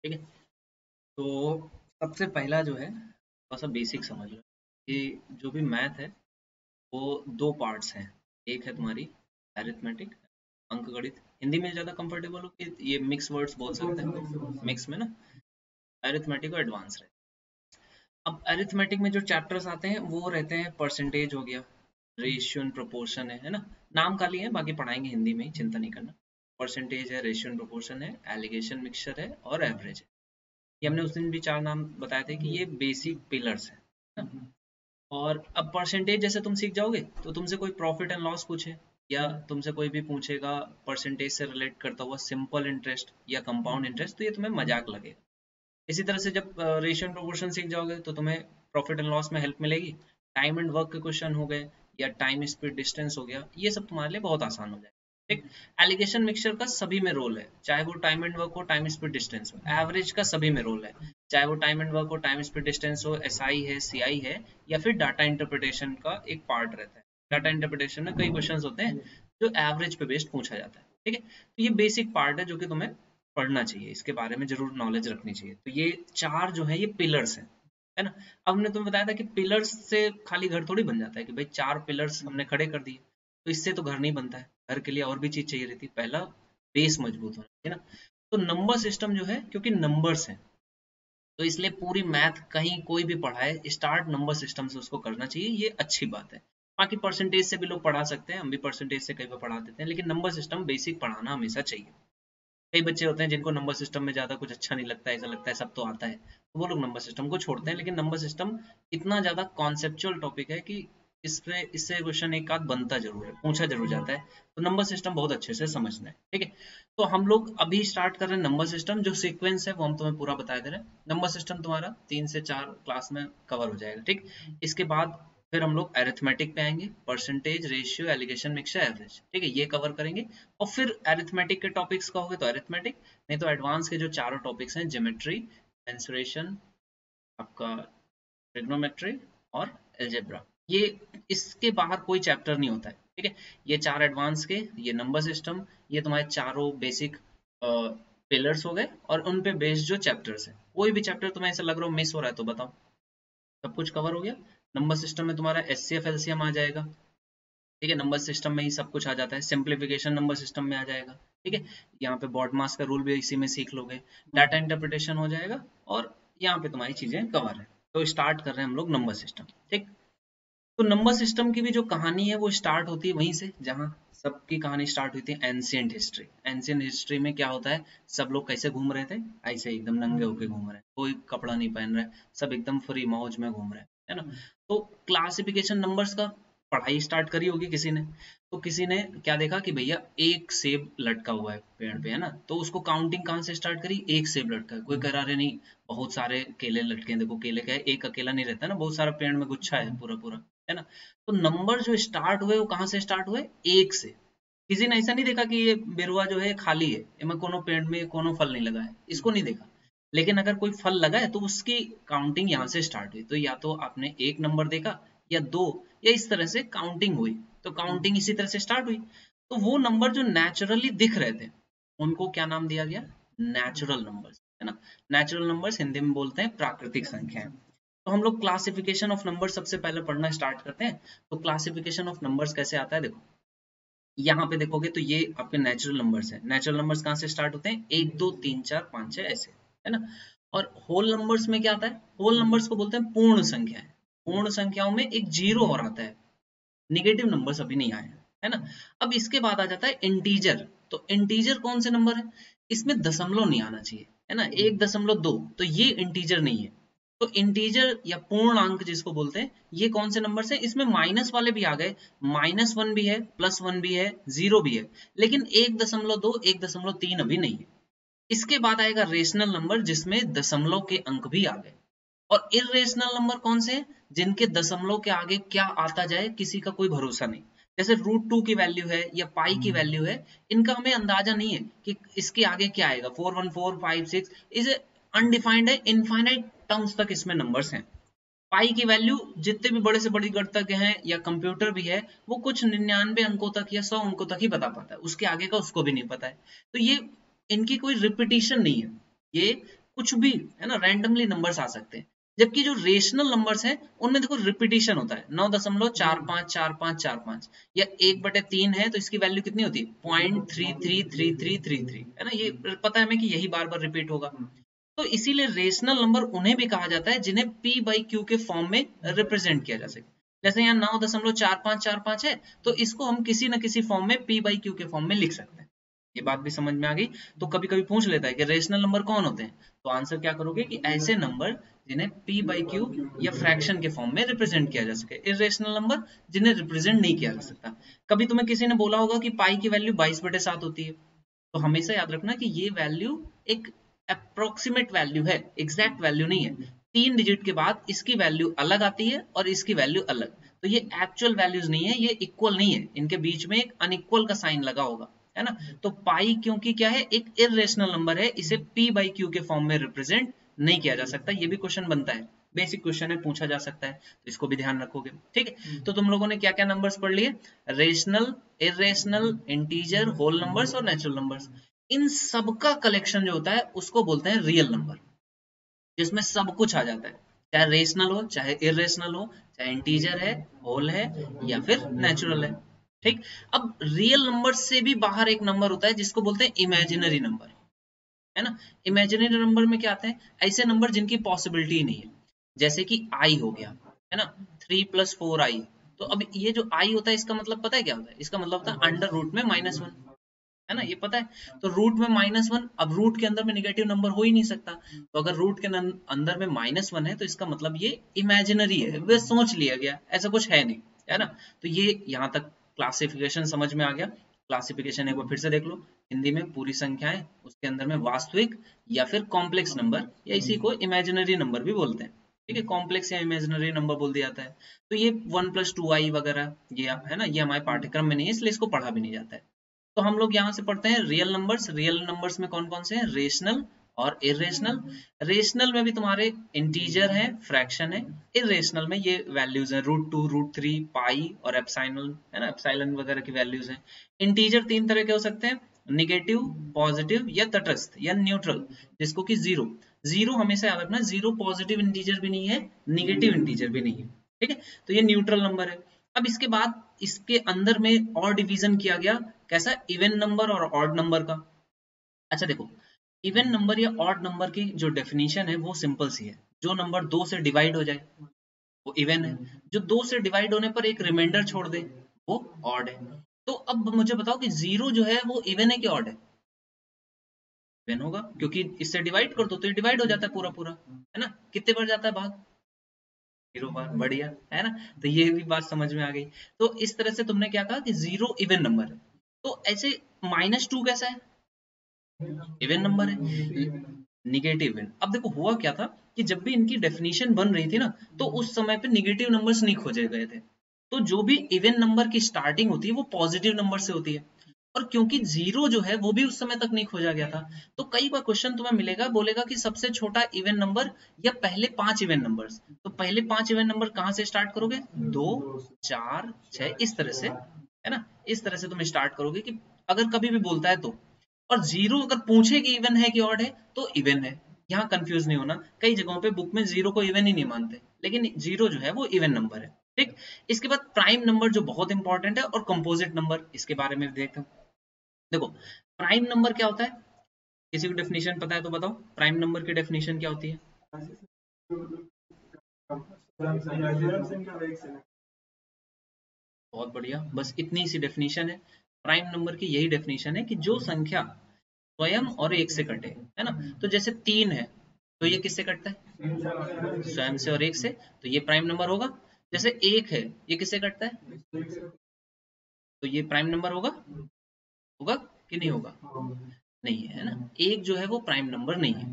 ठीक है। तो सबसे पहला जो है थोड़ा सा बेसिक समझ लो कि जो भी मैथ है वो दो पार्ट्स हैं। एक है तुम्हारी अरिथमेटिक, अंकगणित। हिंदी में ज़्यादा कंफर्टेबल हो कि ये मिक्स वर्ड्स बोल सकते हैं, मिक्स में ना, अरिथमेटिक और एडवांस रहे। अब अरिथमेटिक में जो चैप्टर्स आते हैं वो रहते हैं परसेंटेज हो गया, रेशियो एंड प्रोपोर्शन है ना, नाम खाली है, बाकी पढ़ाएंगे हिंदी में ही, चिंता नहीं करना। परसेंटेज है, रेशियो एंड प्रोपोर्शन है, एलिगेशन मिक्सचर है और एवरेज है। ये हमने उस दिन भी चार नाम बताए थे कि ये बेसिक पिलर्स हैं ना? और अब परसेंटेज जैसे तुम सीख जाओगे तो तुमसे कोई प्रॉफिट एंड लॉस पूछे या तुमसे कोई भी पूछेगा परसेंटेज से रिलेट करता हुआ सिंपल इंटरेस्ट या कंपाउंड इंटरेस्ट, तो ये तुम्हें मजाक लगेगा। इसी तरह से जब रेशियो एंड प्रोपोर्शन सीख जाओगे तो तुम्हें प्रॉफिट एंड लॉस में हेल्प मिलेगी। टाइम एंड वर्क के क्वेश्चन हो गए या टाइम स्पीड डिस्टेंस हो गया, ये सब तुम्हारे लिए बहुत आसान हो जाए। ठीक। एलिगेशन मिक्सचर का सभी में रोल है, चाहे वो टाइम एंड वर्क हो, टाइम स्पीड डिस्टेंस हो। एवरेज का सभी में रोल है, चाहे वो टाइम एंड वर्क हो, टाइम स्पीड डिस्टेंस हो, एसआई है, सीआई है, या फिर डाटा इंटरप्रिटेशन का एक पार्ट रहता है। डाटा इंटरप्रिटेशन में कई क्वेश्चंस होते हैं जो एवरेज पे बेस्ड पूछा जाता है। ठीक है, तो ये बेसिक पार्ट है जो कि तुम्हें पढ़ना चाहिए, इसके बारे में जरूर नॉलेज रखनी चाहिए। तो ये चार जो है ये पिलर्स हैं, है ना। अब हमने तुम्हें बताया था कि पिलर्स से खाली घर थोड़ी बन जाता है कि भाई चार पिलर्स हमने खड़े कर दिए तो इससे तो घर नहीं बनता है, घर के लिए और भी चीज चाहिए रहती है। पहला बेस मजबूत होना है ना। तो नंबर सिस्टम जो है, क्योंकि नंबर्स है तो इसलिए पूरी मैथ कहीं कोई भी पढ़ाए स्टार्ट नंबर सिस्टम से उसको करना चाहिए, ये अच्छी बात है। बाकी परसेंटेज से भी लोग पढ़ा सकते हैं, हम भी परसेंटेज से कई बार पढ़ा देते हैं, लेकिन नंबर सिस्टम बेसिक पढ़ाना हमेशा चाहिए। कई बच्चे होते हैं जिनको नंबर सिस्टम में ज़्यादा कुछ अच्छा नहीं लगता है, ऐसा लगता है सब तो आता है, तो वो लोग नंबर सिस्टम को छोड़ते हैं। लेकिन नंबर सिस्टम इतना ज़्यादा कॉन्सेप्चुअल टॉपिक है कि इससे इससे क्वेश्चन एक आध बनता जरूर है, पूछा जरूर जाता है। तो नंबर सिस्टम बहुत अच्छे से समझना है। ठीक है, तो हम लोग अभी स्टार्ट कर रहे हैं नंबर सिस्टम। जो सीक्वेंस है वो हम तुम्हें पूरा बता दे रहे हैं। नंबर सिस्टम तुम्हारा 3 से 4 क्लास में कवर हो जाएगा। ठीक, इसके बाद फिर हम लोग अरिथमेटिक पे आएंगे, percentage, ratio, alligation, mixture, average. ठीक है, ये कवर करेंगे। और फिर अरिथमेटिक के टॉपिक्स कहोगे तो अरिथमेटिक, नहीं तो एडवांस के जो चारों टॉपिक्स हैं, ज्योमेट्री, मेंसुरेशन, आपका ट्रिग्नोमेट्री और अलजेब्रा, ये इसके बाहर कोई चैप्टर नहीं होता है। ठीक है, ये चार एडवांस के, ये नंबर सिस्टम, ये तुम्हारे चारों बेसिक पिलर्स हो गए, और उन पे बेस्ड जो चैप्टर्स है, कोई भी चैप्टर तुम्हें ऐसा लग रहा हो मिस हो रहा है तो बताओ, सब कुछ कवर हो गया। नंबर सिस्टम में तुम्हारा एचसीएफ एलसीएम आ जाएगा। ठीक है, नंबर सिस्टम में ही सब कुछ आ जाता है। सिंप्लीफिकेशन नंबर सिस्टम में आ जाएगा। ठीक है, यहाँ पे बॉड मास का रूल भी इसी में सीख लोगे। डाटा इंटरप्रिटेशन हो जाएगा और यहाँ पे तुम्हारी चीजें कवर है। तो स्टार्ट कर रहे हैं हम लोग नंबर सिस्टम। ठीक, तो नंबर सिस्टम की भी जो कहानी है वो स्टार्ट होती है वहीं से जहाँ सबकी कहानी स्टार्ट हुई थी, एंशियंट हिस्ट्री। एंशियंट हिस्ट्री में क्या होता है, सब लोग कैसे घूम रहे थे, ऐसे एकदम नंगे होके घूम रहे हैं, कोई कपड़ा नहीं पहन रहा है, सब एकदम फ्री मौज में घूम रहे हैं, है ना। तो क्लासिफिकेशन नंबर्स का पढ़ाई स्टार्ट करी होगी किसी ने, तो किसी ने क्या देखा कि भैया एक सेब लटका हुआ है पेड़ पे, है ना, तो उसको काउंटिंग कहाँ से स्टार्ट करी, एक सेब लटका है। कोई कह रहा, अरे नहीं, बहुत सारे केले लटके हैं, देखो केले क्या है, एक अकेला नहीं रहता ना, बहुत सारा पेड़ में गुच्छा है पूरा पूरा, है ना। तो नंबर जो स्टार्ट हुए वो कहाँ से स्टार्ट हुए, एक से। किसी ने ऐसा नहीं देखा कि ये बेरुआ जो है खाली है, इसमें कोनो पेड़ में कोनो फल नहीं लगा है, इसको नहीं देखा। लेकिन अगर कोई फल लगा है तो उसकी काउंटिंग यहाँ से स्टार्ट हुई। तो या तो आपने एक नंबर देखा या दो, या इस तरह से काउंटिंग हुई, तो काउंटिंग इसी तरह से स्टार्ट हुई। तो वो नंबर जो नेचुरली दिख रहे थे उनको क्या नाम दिया गया, नेचुरल नंबर्स, है ना। नेचुरल नंबर्स हिंदी में बोलते हैं प्राकृतिक संख्याएं। तो हम लोग क्लासिफिकेशन ऑफ नंबर सबसे पहले पढ़ना स्टार्ट करते हैं। तो क्लासिफिकेशन ऑफ नंबर्स कैसे आता है, देखो यहाँ पे देखोगे तो ये आपके नेचुरल नंबर्स हैं। नेचुरल नंबर्स कहाँ से स्टार्ट होते हैं, 1 2 3 4 5 6 ऐसे, है ना। और होल नंबर्स में क्या आता है, होल नंबर्स को बोलते हैं पूर्ण संख्याएं। पूर्ण संख्याओं में एक जीरो और आता है, निगेटिव नंबर्स अभी नहीं आए हैं, है ना। अब इसके बाद आ जाता है इंटीजर। तो इंटीजर कौन से नंबर है, इसमें दशमलव नहीं आना चाहिए, है ना, 1.2, तो ये इंटीजर नहीं है। तो इंटीजर या पूर्णांक जिसको बोलते हैं, ये कौन से नंबर है, इसमें माइनस वाले भी आ गए, -1 भी है, +1 भी है, जीरो भी है, लेकिन 1.2 1.3 अभी नहीं है। इसके बाद आएगा रेशनल नंबर जिसमें दशमलव के अंक भी आ गए। और इरेशनल नंबर कौन से हैं, जिनके दशमलव के आगे क्या आता जाए किसी का कोई भरोसा नहीं। जैसे √2 की वैल्यू है या पाई की वैल्यू है, इनका हमें अंदाजा नहीं है कि इसके आगे क्या आएगा, 4 1 4 5 6, इसे अनडिफाइंड है, इनफाइनाइट टर्म्स तक इसमें नंबर्स हैं। पाई की वैल्यू जितने भी बड़े से बड़ी गण तक हैं या कंप्यूटर भी है, वो कुछ 99 अंकों तक या 100 अंकों तक ही बता पाता है, उसके आगे का उसको भी नहीं पता है। तो ये इनकी कोई रिपीटिशन नहीं है, ये कुछ भी, है ना, रैंडमली नंबर्स आ सकते हैं। जबकि जो रेशनल नंबर्स हैं उनमें देखो रिपीटिशन होता है, 9.454545, या 1/3 है तो इसकी वैल्यू कितनी होती है, 0.333333, है ना, ये पता है हमें कि यही बार बार रिपीट होगा। तो इसीलिए रेशनल नंबर उन्हें भी कहा जाता है जिन्हें p बाई क्यू के फॉर्म में रिप्रेजेंट किया जा सके। जैसे यहाँ 9.4545 है तो इसको हम किसी न किसी फॉर्म में p बाई क्यू के फॉर्म में लिख सकते हैं। ये बात भी समझ में आ गई। तो कभी कभी पूछ लेता है कि रेशनल नंबर कौन होते हैं, तो आंसर क्या करोगे कि ऐसे नंबर जिन्हें p बाई क्यू या फ्रैक्शन के फॉर्म में रिप्रेजेंट किया जा सके, इरेशनल नंबर जिन्हें रिप्रेजेंट नहीं किया जा सकता। कभी तुम्हें किसी ने बोला होगा कि पाई की वैल्यू 22/7 होती है, तो हमेशा याद रखना कि ये वैल्यू एक अप्रोक्सीमेट वैल्यू है, एग्जैक्ट वैल्यू नहीं है। 3 डिजिट के बाद इसकी वैल्यू अलग आती है और इसकी वैल्यू अलग, तो ये एक्चुअल वैल्यूज नहीं है, ये इक्वल नहीं है, इनके बीच में एक अनइक्वल का साइन लगा होगा, है ना। तो पाई क्योंकि क्या है, एक इरेशनल नंबर है, इसे p बाई क्यू के फॉर्म में रिप्रेजेंट नहीं किया जा सकता। ये भी क्वेश्चन बनता है, बेसिक क्वेश्चन है, पूछा जा सकता है, तो इसको भी ध्यान रखोगे। ठीक है, तो तुम लोगों ने क्या क्या नंबर्स पढ़ लिए, rational, irrational, integer, whole numbers और नेचुरल नंबर्स। इन सबका कलेक्शन जो होता है उसको बोलते हैं रियल नंबर, जिसमें सब कुछ आ जाता है, चाहे रेशनल हो, चाहे इरेशनल हो, चाहे इंटीजर है, होल है, या फिर नेचुरल है। ठीक, अब रियल नंबर से भी बाहर एक नंबर होता है जिसको बोलते हैं इमेजिनरी नंबर, है ना। इमेजिनरी नंबर में क्या आता है, ऐसे नंबर जिनकी पॉसिबिलिटी नहीं है, जैसे कि आई हो गया, है ना, 3+4i। तो अब ये जो आई होता है इसका मतलब पता है क्या होता है, इसका मतलब होता है अंडर रूट में -1, है ना, ये पता है। तो रूट में -1, अब रूट के अंदर में निगेटिव नंबर हो ही नहीं सकता, तो अगर रूट के अंदर में -1 है तो इसका मतलब ये इमेजिनरी है, वे सोच लिया गया, ऐसा कुछ है नहीं, है ना। तो ये यहाँ तक क्लासिफिकेशन समझ में आ गया। क्लासिफिकेशन एक बार फिर से देख लो, हिंदी में पूरी संख्याएं, उसके अंदर में वास्तविक या फिर कॉम्प्लेक्स नंबर, या इसी को इमेजिनरी नंबर भी बोलते हैं। ठीक है, कॉम्प्लेक्स या इमेजिनरी नंबर बोल दिया जाता है। तो ये 1+2i वगैरह, ये है ना, ये हमारे पाठ्यक्रम में नहीं है, इसलिए इसको पढ़ा भी नहीं जाता है। तो हम लोग यहाँ से पढ़ते हैं रियल नंबर्स। रियल नंबर्स में कौन कौन से हैं, रेशनल और इरेशनल। रेशनल में भी तुम्हारे इंटीजर है, फ्रैक्शन है। इरेशनल में ये वैल्यूज हैं, √2, √3, पाई और एप्सिलॉन, है ना, एप्सिलॉन वगैरह की वैल्यूज हैं। इंटीजर 3 तरह के हो सकते हैं, निगेटिव, पॉजिटिव या तटस्थ या न्यूट्रल, जिसको कि जीरो। जीरो हमेशा याद रखना, जीरो पॉजिटिव इंटीजर भी नहीं है, निगेटिव इंटीजर भी नहीं है। ठीक है, तो ये न्यूट्रल नंबर है। अब इसके बाद इसके अंदर में और डिवीजन किया गया, कैसा, इवन नंबर और ऑड नंबर का। अच्छा देखो, इवन नंबर या ऑड नंबर की जो डेफिनेशन है वो सिंपल सी है, जो नंबर 2 से डिवाइड हो जाए वो इवन है, जो 2 से डिवाइड होने पर एक रिमाइंडर छोड़ दे वो ऑड है। तो अब मुझे बताओ कि जीरो जो है वो इवन है कि ऑड है, इवन होगा, क्योंकि इससे डिवाइड कर दो तो ये डिवाइड हो जाता है पूरा पूरा, है ना, कितने बार जाता है भाग, 0 बार, बढ़िया, है ना। तो ये भी बात समझ में आ गई। तो इस तरह से तुमने क्या कहा कि जीरो इवन नंबर है। तो ऐसे -2 कैसा है, इवन नंबर है, निगेटिव इवन। अब देखो हुआ क्या था कि जब भी इनकी डेफिनेशन बन रही थी ना, तो उस समय पे निगेटिव नंबर्स नहीं खोजे गए थे। तो जो भी इवन नंबर की स्टार्टिंग होती है वो पॉजिटिव नंबर से होती है, और क्योंकि जीरो जो है वो भी उस समय तक नहीं खोजा गया था, तो कई बार क्वेश्चन तुम्हें मिलेगा, बोलेगा कि सबसे छोटा इवन नंबर या पहले 5 इवन नंबर्स। तो पहले 5 इवन नंबर कहाँ से स्टार्ट करोगे, 2, 4, 6, इस तरह से, है ना, इस तरह से तुम स्टार्ट करोगे कि अगर कभी भी बोलता है तो। और जीरो अगर पूछे कि इवन है कि ऑड है तो इवन है, यहाँ कंफ्यूज नहीं होना। कई जगहों पे बुक में जीरो को इवन ही नहीं मानते, लेकिन जीरो जो है वो इवन नंबर है। ठीक, इसके बाद प्राइम नंबर जो बहुत इंपॉर्टेंट है, और कंपोजिट नंबर, इसके बारे में देखते हैं। देखो, प्राइम नंबर क्या होता है, किसी को डेफिनेशन पता है तो बताओ, प्राइम नंबर की डेफिनेशन क्या होती है। बहुत बढ़िया, बस इतनी सी डेफिनेशन है। प्राइम नंबर की यही डेफिनेशन है कि जो संख्या स्वयं और एक से कटे, है ना। तो जैसे 3 है तो ये किससे कटता है, स्वयं से और एक से, तो ये प्राइम नंबर होगा। जैसे 1 है, ये किससे कटता है, तो ये प्राइम नंबर होगा, होगा कि नहीं होगा, नहीं है, है ना। एक जो है वो प्राइम नंबर नहीं है,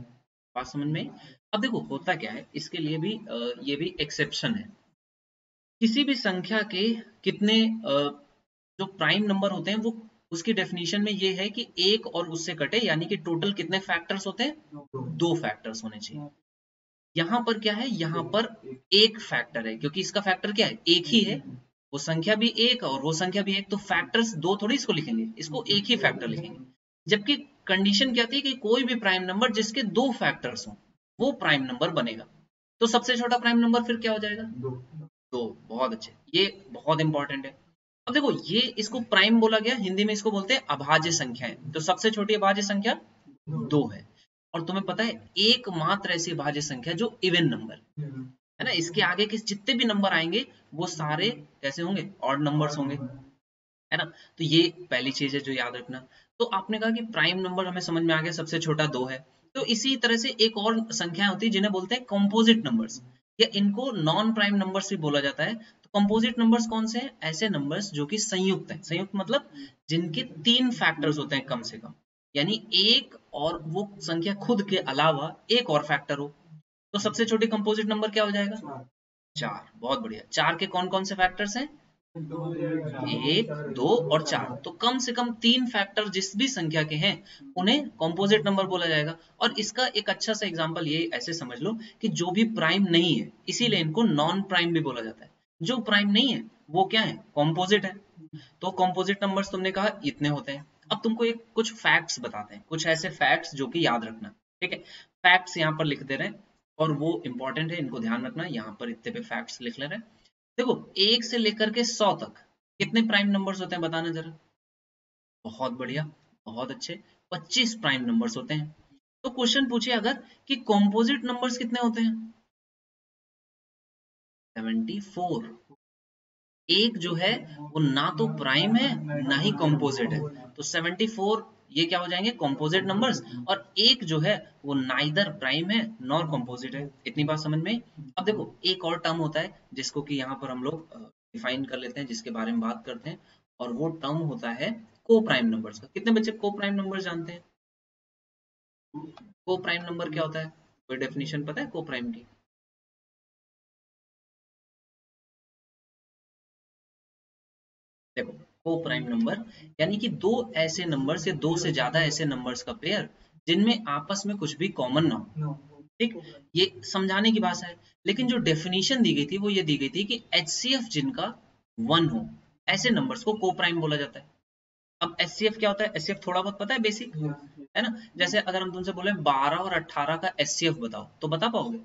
बात समझ में आई? अब देखो होता क्या है, इसके लिए भी ये भी एक्सेप्शन है। किसी भी संख्या के कितने जो प्राइम नंबर होते हैं वो, उसकी डेफिनेशन में ये है कि एक और उससे कटे, यानी कि टोटल कितने फैक्टर्स होते हैं, 2 फैक्टर्स होने चाहिए। यहाँ पर क्या है, यहाँ पर एक फैक्टर है, क्योंकि इसका फैक्टर क्या है, एक ही है, वो संख्या भी एक और वो संख्या भी एक, तो फैक्टर्स 2 थोड़ी इसको लिखेंगे, इसको एक ही फैक्टर लिखेंगे। जबकि कंडीशन क्या थी कि कोई भी प्राइम नंबर जिसके 2 फैक्टर्स हो वो प्राइम नंबर बनेगा। तो सबसे छोटा प्राइम नंबर फिर क्या हो जाएगा? 2। बहुत अच्छे, ये बहुत इंपॉर्टेंट है। अब देखो ये इसको प्राइम बोला गया, हिंदी में इसको बोलते हैं अभाज्य संख्याएं। तो सबसे छोटी अभाज्य संख्या 2 है। और तुम्हें पता है एकमात्र ऐसी अभाज्य संख्या जो इवन नंबर है ना, इसके आगे के जितने भी नंबर आएंगे वो सारे कैसे होंगे? ऑड नंबर्स होंगे, है ना। तो ये पहली चीज है जो याद रखना। तो आपने कहा कि प्राइम नंबर हमें समझ में आ गया, सबसे छोटा 2 है। तो इसी तरह से एक और संख्या होती है जिन्हें बोलते हैं कंपोजिट नंबर्स, या इनको नॉन प्राइम नंबर्स भी बोला जाता है। तो कंपोजिट नंबर्स कौन से हैं? ऐसे नंबर्स जो कि संयुक्त हैं। संयुक्त मतलब जिनके 3 फैक्टर्स होते हैं कम से कम, यानी एक और वो संख्या खुद के अलावा एक और फैक्टर हो। तो सबसे छोटी कंपोजिट नंबर क्या हो जाएगा? 4। बहुत बढ़िया। 4 के कौन कौन से फैक्टर्स हैं? 1, 2 और 4। तो कम से कम 3 फैक्टर जिस भी संख्या के हैं उन्हें कंपोजिट नंबर बोला जाएगा। और इसका एक अच्छा सा एग्जांपल ये ऐसे समझ लो कि जो भी प्राइम नहीं है इसीलिए इनको नॉन प्राइम भी बोला जाता है। जो प्राइम नहीं है वो क्या है? कंपोजिट है। तो कंपोजिट नंबर्स तुमने कहा इतने होते हैं। अब तुमको एक कुछ फैक्ट्स बताते हैं, कुछ ऐसे फैक्ट्स जो कि याद रखना। ठीक है, फैक्ट्स यहाँ पर लिख दे रहे हैं और वो इंपॉर्टेंट है, इनको ध्यान रखना। यहाँ पर इतने पे फैक्ट्स लिख ले रहे हैं। देखो 1 से लेकर के 100 तक कितने प्राइम नंबर्स होते हैं बताना जरा। बहुत बढ़िया, बहुत अच्छे, 25 प्राइम नंबर्स होते हैं। तो क्वेश्चन पूछे अगर कि कंपोजिट नंबर्स कितने होते हैं? 74। एक जो है वो ना तो प्राइम है ना ही कंपोजिट है, तो 74 ये क्या हो जाएंगे? Composite numbers. और एक जो है वो नाइदर प्राइम है नॉर कंपोजिट है। इतनी बात समझ में आई? अब देखो एक और टर्म होता है जिसको कि यहाँ पर हम लोग डिफाइन कर लेते हैं, जिसके बारे में बात करते हैं, और वो टर्म होता है को प्राइम नंबर्स का। कितने बच्चे को प्राइम नंबर जानते हैं? को प्राइम नंबर क्या होता है? कोई डेफिनेशन पता है को प्राइम की? देखो को प्राइम नंबर यानी कि दो ऐसे नंबर्स या दो से ज्यादा ऐसे नंबर्स का पेयर जिनमें आपस में कुछ भी कॉमन ना हो। ठीक, ये समझाने की भाषा है। लेकिन जो डेफिनेशन दी गई थी वो ये दी गई थी कि एचसीएफ जिनका 1 हो ऐसे नंबर्स को को प्राइम बोला जाता है। अब एचसीएफ क्या होता है? एचसीएफ थोड़ा बहुत पता है, बेसिक है ना। जैसे अगर हम तुमसे बोले 12 और 18 का एचसीएफ बताओ तो बता पाओगे?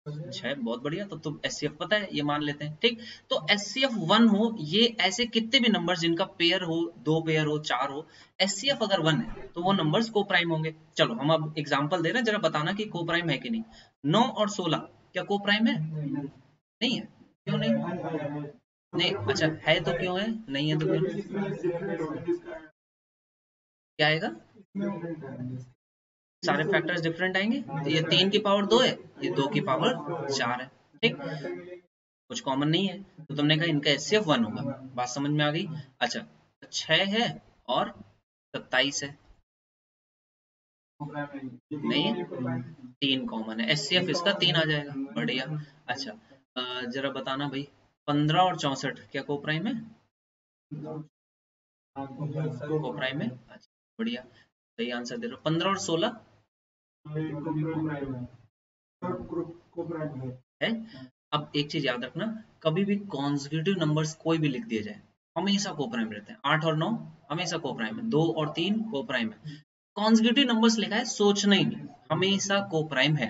अच्छा है, बहुत बढ़िया। तो तुम एचसीएफ पता है, ये मान लेते हैं। ठीक, तो एचसीएफ 1 हो, ये ऐसे कितने भी नंबर जिनका पेयर हो, 2 पेयर हो, 4 हो, एचसीएफ अगर 1 है तो वो नंबर्स को प्राइम होंगे। चलो हम अब एग्जांपल दे रहे हैं, जरा बताना कि को प्राइम है कि नहीं। 9 और 16 क्या को प्राइम है? नहीं है। क्यों नहीं? नहीं, अच्छा है तो क्यों है, नहीं है तो क्यों नहीं? क्या आएगा? सारे फैक्टर्स डिफरेंट आएंगे। तो ये 3 की पावर 2 है, ये 2 की पावर 4 है। ठीक, कुछ कॉमन नहीं है। तो तुमने कहा इनका एचसीएफ 1 होगा, बात समझ में आ गई। अच्छा 6 है और 27 है, नहीं है, 3 कॉमन है, एचसीएफ इसका 3 आ जाएगा। बढ़िया। अच्छा जरा बताना भाई, 15 और 64 क्या को प्राइम है? को प्राइम है, अच्छा बढ़िया, सही आंसर दे रहे हो। 15 और 16 है। अब एक चीज याद रखना, कभी भी कॉन्जिक्यूटिव नंबर्स कोई भी लिख दिए जाए हमेशा को प्राइम रहते हैं। 8 और 9 हमेशा को प्राइम है, 2 और 3 को प्राइम है। कॉन्जिक्यूटिव नंबर्स लिखा है, सोचना ही नहीं, हमेशा को प्राइम है।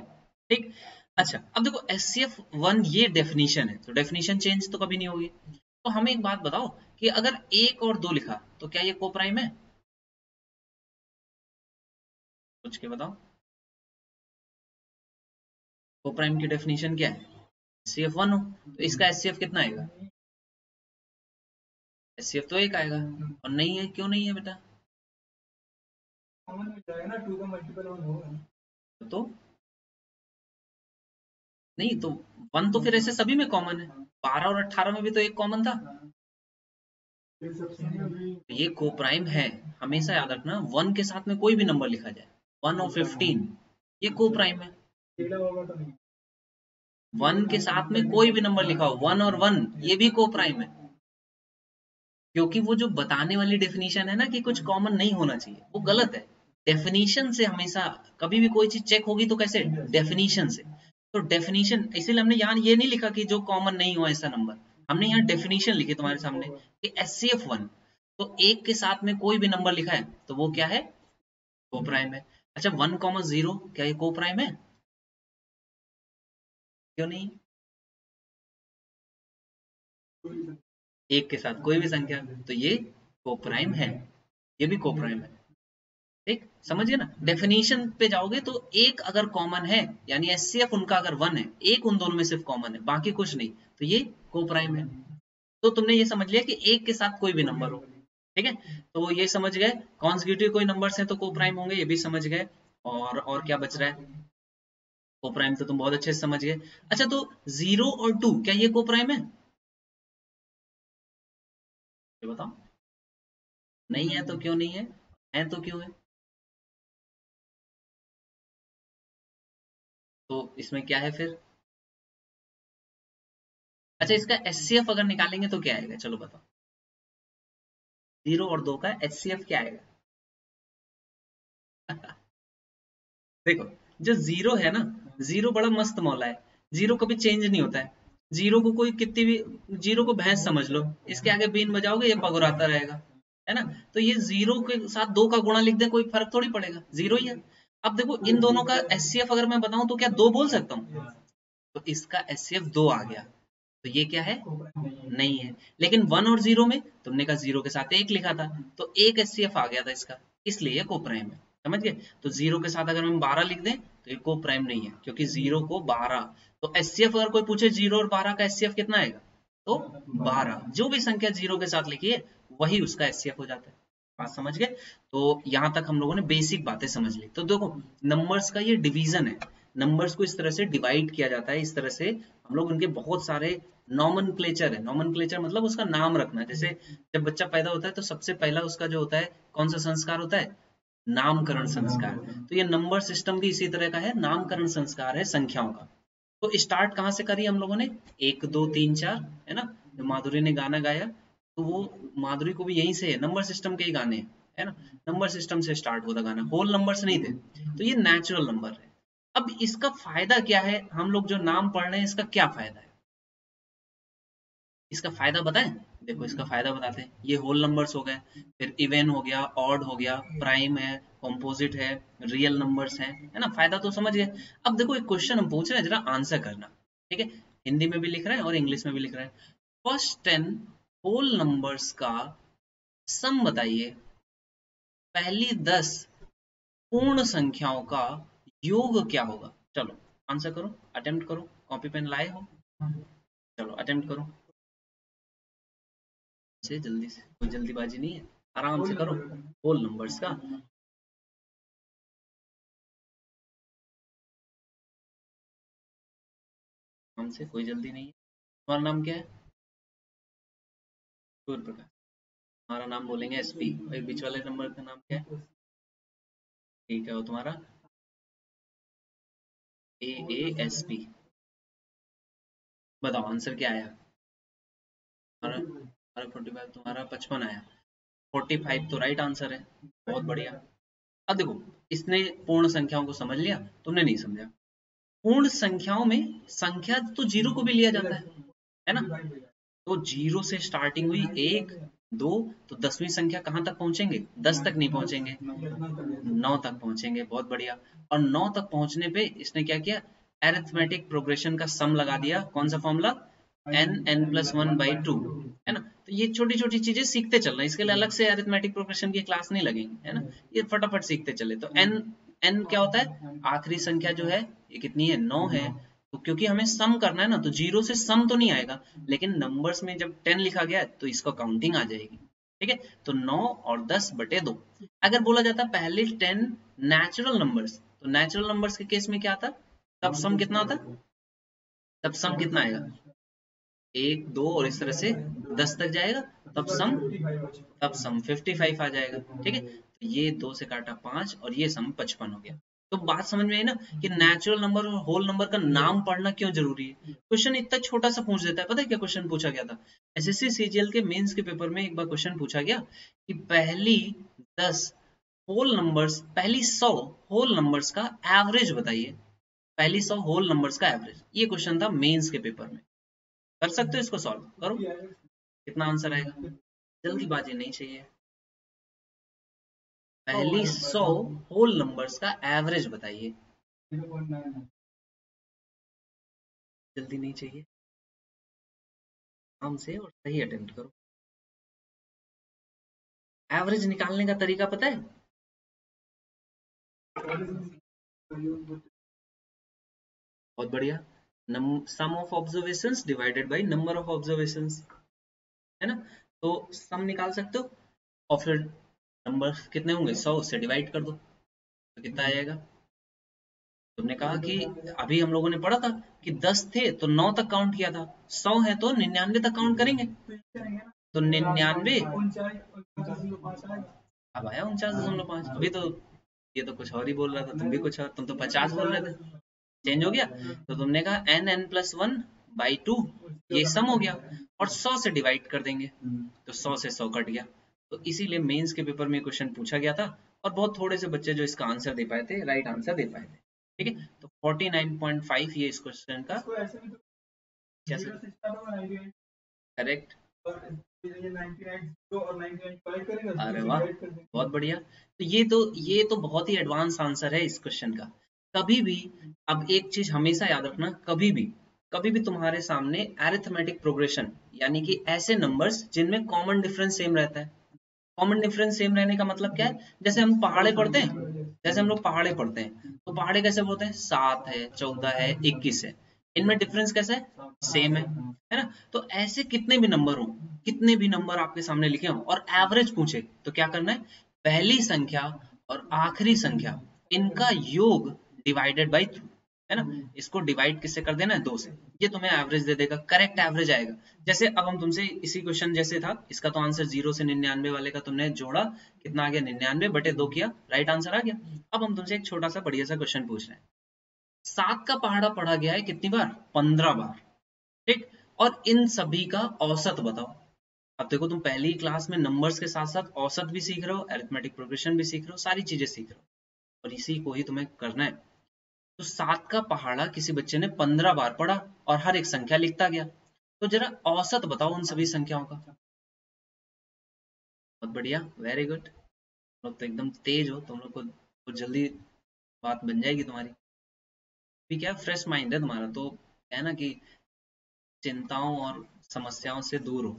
ठीक, अच्छा अब देखो एचसीएफ 1 ये डेफिनेशन है, तो डेफिनेशन चेंज तो कभी नहीं होगी। तो हमें एक बात बताओ कि अगर 1 और 2 लिखा तो क्या ये को प्राइम है? सोच के बताओ, को प्राइम की डेफिनेशन क्या है? एचसीएफ 1 हो, तो इसका एचसीएफ कितना आएगा? एचसीएफ तो 1 आएगा। और नहीं है, क्यों नहीं है बेटा? तो नहीं तो 1 तो फिर ऐसे सभी में कॉमन है, 12 और 18 में भी तो एक कॉमन था। तो ये को प्राइम है, हमेशा याद रखना। 1 के साथ में कोई भी नंबर लिखा जाए, 1 और 15, ये को प्राइम है। 1 के साथ में कोई भी नंबर लिखा हो, 1 और 1, ये भी को प्राइम है। क्योंकि वो जो बताने वाली डेफिनेशन है ना कि कुछ कॉमन नहीं होना चाहिए, वो गलत है। डेफिनेशन से हमेशा कभी भी कोई चीज चेक होगी तो कैसे? डेफिनेशन से। तो डेफिनेशन इसीलिए हमने यहाँ ये नहीं लिखा कि जो कॉमन नहीं हो ऐसा नंबर, हमने यहाँ डेफिनेशन लिखी तुम्हारे सामने कि एचसीएफ 1, तो एक के साथ में कोई भी नंबर लिखा है तो वो क्या है? को प्राइम है। अच्छा 1,0 क्या ये को प्राइम है? क्यों नहीं? एक के साथ कोई भी संख्या, तो ये को प्राइम है, ये भी को प्राइम है। ठीक समझिए ना, डेफिनेशन पे जाओगे तो एक अगर कॉमन है, यानी एचसीएफ उनका अगर 1 है, एक उन दोनों में सिर्फ कॉमन है, बाकी कुछ नहीं, तो ये को प्राइम है। तो तुमने ये समझ लिया कि एक के साथ कोई भी नंबर हो। ठीक है, तो ये समझ गए कॉन्जिक्यूटिव कोई नंबर्स हैं तो को प्राइम होंगे, ये भी समझ गए। और क्या बच रहा है? को प्राइम तो तुम बहुत अच्छे से समझ गए। अच्छा तो 0 और 2 क्या ये को प्राइम है? ये बताओ। नहीं है तो क्यों नहीं है तो क्यों है? तो इसमें क्या है फिर? अच्छा इसका एचसीएफ अगर निकालेंगे तो क्या आएगा, चलो बताओ। 0 और 2 का एचसीएफ क्या आएगा? देखो, जो जीरो है ना, जीरो बड़ा मस्त मौला है, जीरो कभी चेंज नहीं होता है। जीरो को कोई कितनी भी, जीरो को भैंस समझ लो, इसके आगे बीन बजाओगे ये पगुराता रहेगा, है ना। तो ये जीरो के साथ 2 का गुणा लिख दे, कोई फर्क थोड़ी पड़ेगा, जीरो ही है। अब देखो इन दोनों का एचसीएफ अगर मैं बताऊं तो क्या 2 बोल सकता हूँ? तो इसका एचसीएफ 2 आ गया, तो ये क्या है? नहीं है। लेकिन 1 और 0 में तुमने कहा 0 के साथ 1 लिखा था, तो एक एचसीएफ आ गया था इसका, इसलिए ये को प्राइम है। समझ गए? तो 0 के साथ अगर हम 12 लिख दें तो ये को प्राइम नहीं है, क्योंकि 0 को 12, तो एचसीएफ अगर कोई पूछे 0 और 12 का एचसीएफ कितना आएगा, तो 12, जो भी संख्या 0 के साथ लिखी है वही उसका एचसीएफ हो जाता है। बात समझ गए? तो यहां तक हम लोगों ने बेसिक बातें समझ ली। तो देखो, नंबर्स का ये डिवीजन है, नंबर्स को इस तरह से डिवाइड किया जाता है, इस तरह से हम लोग उनके बहुत सारे नॉमनक्लेचर है। नॉमनक्लेचर मतलब उसका नाम रखना। जैसे जब बच्चा पैदा होता है तो सबसे पहला उसका जो होता है, कौन सा संस्कार होता है? नामकरण संस्कार। तो ये नंबर सिस्टम भी इसी तरह का है, नामकरण संस्कार है संख्याओं का। तो स्टार्ट कहाँ से करी हम लोगों ने? 1 2 3 4, है ना। जो माधुरी ने गाना गाया, तो वो माधुरी को भी यहीं से है, नंबर सिस्टम के ही गाने हैं, है ना। नंबर सिस्टम से स्टार्ट हुआ था गाना, होल नंबर्स नहीं थे। तो ये नेचुरल नंबर है। अब इसका फायदा क्या है, हम लोग जो नाम पढ़ रहे हैं इसका क्या फायदा है? इसका फायदा बताएं। देखो इसका फायदा बताते हैं, ये होल नंबर्स हो गए, फिर इवन हो गया, ऑड हो गया, प्राइम है, कॉम्पोजिट है, रियल नंबर्स हैं, है ना। फायदा तो समझ गए। अब देखो एक क्वेश्चन हम पूछ रहे हैं, जरा आंसर करना। ठीक है, हिंदी में भी लिख रहे हैं और इंग्लिश में भी लिख रहे हैं। फर्स्ट 10 होल नंबर्स का सम बताइए, पहली 10 पूर्ण संख्याओं का योग क्या होगा। चलो आंसर करो, अटेम्प्ट करो, कॉपी पेन लाए हो? चलो अटेम्प्ट करो, से जल्दी से, कोई जल्दीबाजी नहीं है, आराम से करो। होल नंबर्स का आराम से, कोई जल्दी नहीं है। तुम्हारा नाम क्या है? सूर्य प्रकाश। हमारा नाम बोलेंगे एसपी। और बीच वाले नंबर का नाम क्या है? ठीक है, और तुम्हारा? AASP। बताओ आंसर क्या आया? हमारा हमारा 45, तुम्हारा 55 आया। 45 तो राइट आंसर है, बहुत बढ़िया। अब देखो, इसने पूर्ण संख्याओं को समझ लिया, तुमने नहीं समझा। पूर्ण संख्याओं में संख्या तो जीरो को भी लिया जाता है ना। तो जीरो से स्टार्टिंग हुई, 1 2, तो 10वीं संख्या कहाँ तक पहुंचेंगे? 10 तक नहीं पहुंचेंगे, 9 तक पहुंचेंगे, बहुत बढ़िया। और 9 तक पहुंचने पे इसने क्या किया? एरिथमेटिक प्रोग्रेशन का सम लगा दिया। कौन सा फॉर्मूला? n+1/2, है ना। तो ये छोटी छोटी चीजें सीखते चल रहे हैं, इसके लिए अलग से एरिथमेटिक प्रोग्रेशन की क्लास नहीं लगेगी, है ना। ये फटाफट सीखते चले। तो n क्या होता है? आखिरी संख्या जो है ये कितनी है? 9 है। तो क्योंकि हमें सम करना है ना, तो जीरो से सम तो नहीं आएगा, लेकिन नंबर्स में जब 10 लिखा गया है तो इसका काउंटिंग आ जाएगी। ठीक है, तो 9 और 10/2। अगर बोला जाता पहले 10 नेचुरल नंबर्स, तो नेचुरल नंबर्स के केस में क्या आता? तब सम कितना आता? तब सम कितना आएगा? 1 2 और इस तरह से 10 तक जाएगा, तब सम 55 आ जाएगा। ठीक है, तो ये 2 से काटा 5 और ये सम 55 हो गया। तो बात समझ में आई ना, कि नेचुरल नंबर और होल नंबर का नाम पढ़ना क्यों जरूरी है। क्वेश्चन इतना छोटा सा पूछ देता है, पता है क्या क्वेश्चन पूछा गया था? एसएससी सीजीएल के मेंस के पेपर में एक बार क्वेश्चन पूछा गया कि पहली 10 होल नंबर्स, पहली 100 होल नंबर्स का एवरेज बताइए। पहली 100 होल नंबर्स का एवरेज, ये क्वेश्चन था मेंस के पेपर में। कर सकते हो इसको सॉल्व, करो। कितना आंसर आएगा? जल्दीबाजी नहीं चाहिए। पहली 100 होल नंबर्स का एवरेज बताइए। जल्दी नहीं चाहिए, आराम से और सही अटेम्प्ट करो। एवरेज निकालने का तरीका पता है? बहुत बढ़िया। Sum of observations divided by number of observations, है ना? तो सम निकाल सकते हो और फिर नंबर कितने होंगे, 100 से डिवाइड कर दो तो कितना आ जाएगा। तुमने कहा कि अभी हम लोगों ने पढ़ा था कि 10 थे तो 9 तक काउंट किया था, 100 है तो 99 तक काउंट करेंगे। तो 99, अब आया 49.5। अभी तो ये तो कुछ और ही बोल रहा था, तुम भी कुछ और, तुम तो 50 बोल रहे थे, चेंज हो गया। तो तुमने कहा n+1/2, ये सम हो गया और 100 से डिवाइड कर देंगे तो 100 से 100 कट गया। तो इसीलिए मेंस के पेपर में क्वेश्चन पूछा गया था और बहुत थोड़े से बच्चे जो इसका आंसर दे पाए थे, राइट आंसर दे पाए थे। ठीक है, तो 49.5 ये इस क्वेश्चन का करेक्ट। अरे वाह, बहुत बढ़िया। तो ये तो बहुत ही एडवांस आंसर है इस क्वेश्चन का। कभी भी, अब एक चीज हमेशा याद रखना, कभी भी तुम्हारे सामने अरिथमेटिक प्रोग्रेशन यानी कि ऐसे नंबर्स जिनमें कॉमन डिफरेंस सेम रहता है। कॉमन डिफरेंस सेम रहने का मतलब क्या है? जैसे हम पहाड़े पढ़ते हैं, जैसे हम लोग पहाड़े पढ़ते हैं तो पहाड़े कैसे बोलते हैं, 7 है, 14 है, 21 है, इनमें डिफरेंस कैसा है, सेम है ना? तो ऐसे कितने भी नंबर हो, कितने भी नंबर आपके सामने लिखे हो और एवरेज पूछे तो क्या करना है, पहली संख्या और आखिरी संख्या इनका योग डिवाइडेड बाई 2, है ना? इसको डिवाइड किससे कर देना है, 2 से। ये तुम्हें एवरेज दे देगा, करेक्ट एवरेज आएगा। जैसे अब हम तुमसे इसी क्वेश्चन जैसे था, इसका तो आंसर 0 से 99 वाले का तुमने जोड़ा, कितना आ गया, 99/2 किया, राइट आंसर आ गया। अब हम तुमसे एक छोटा सा बढ़िया सा क्वेश्चन पूछ रहे हैं। 7 का पहाड़ा पढ़ा गया है कितनी बार, 15 बार, ठीक? और इन सभी का औसत बताओ। अब देखो, तुम पहली क्लास में नंबर्स के साथ साथ औसत भी सीख रहे हो, अरिथमेटिक प्रोग्रेशन भी सीख रहे हो, सारी चीजें सीख रहे हो और इसी को ही तुम्हें करना है। तो 7 का पहाड़ा किसी बच्चे ने 15 बार पढ़ा और हर एक संख्या लिखता गया, तो जरा औसत बताओ उन सभी संख्याओं का। बहुत बढ़िया, वेरी गुड। तुम लोग तो एकदम तेज हो, तुम लोग को तो जल्दी बात बन जाएगी तुम्हारी। भी क्या, फ्रेश माइंड है तुम्हारा, तो है ना कि चिंताओं और समस्याओं से दूर हो,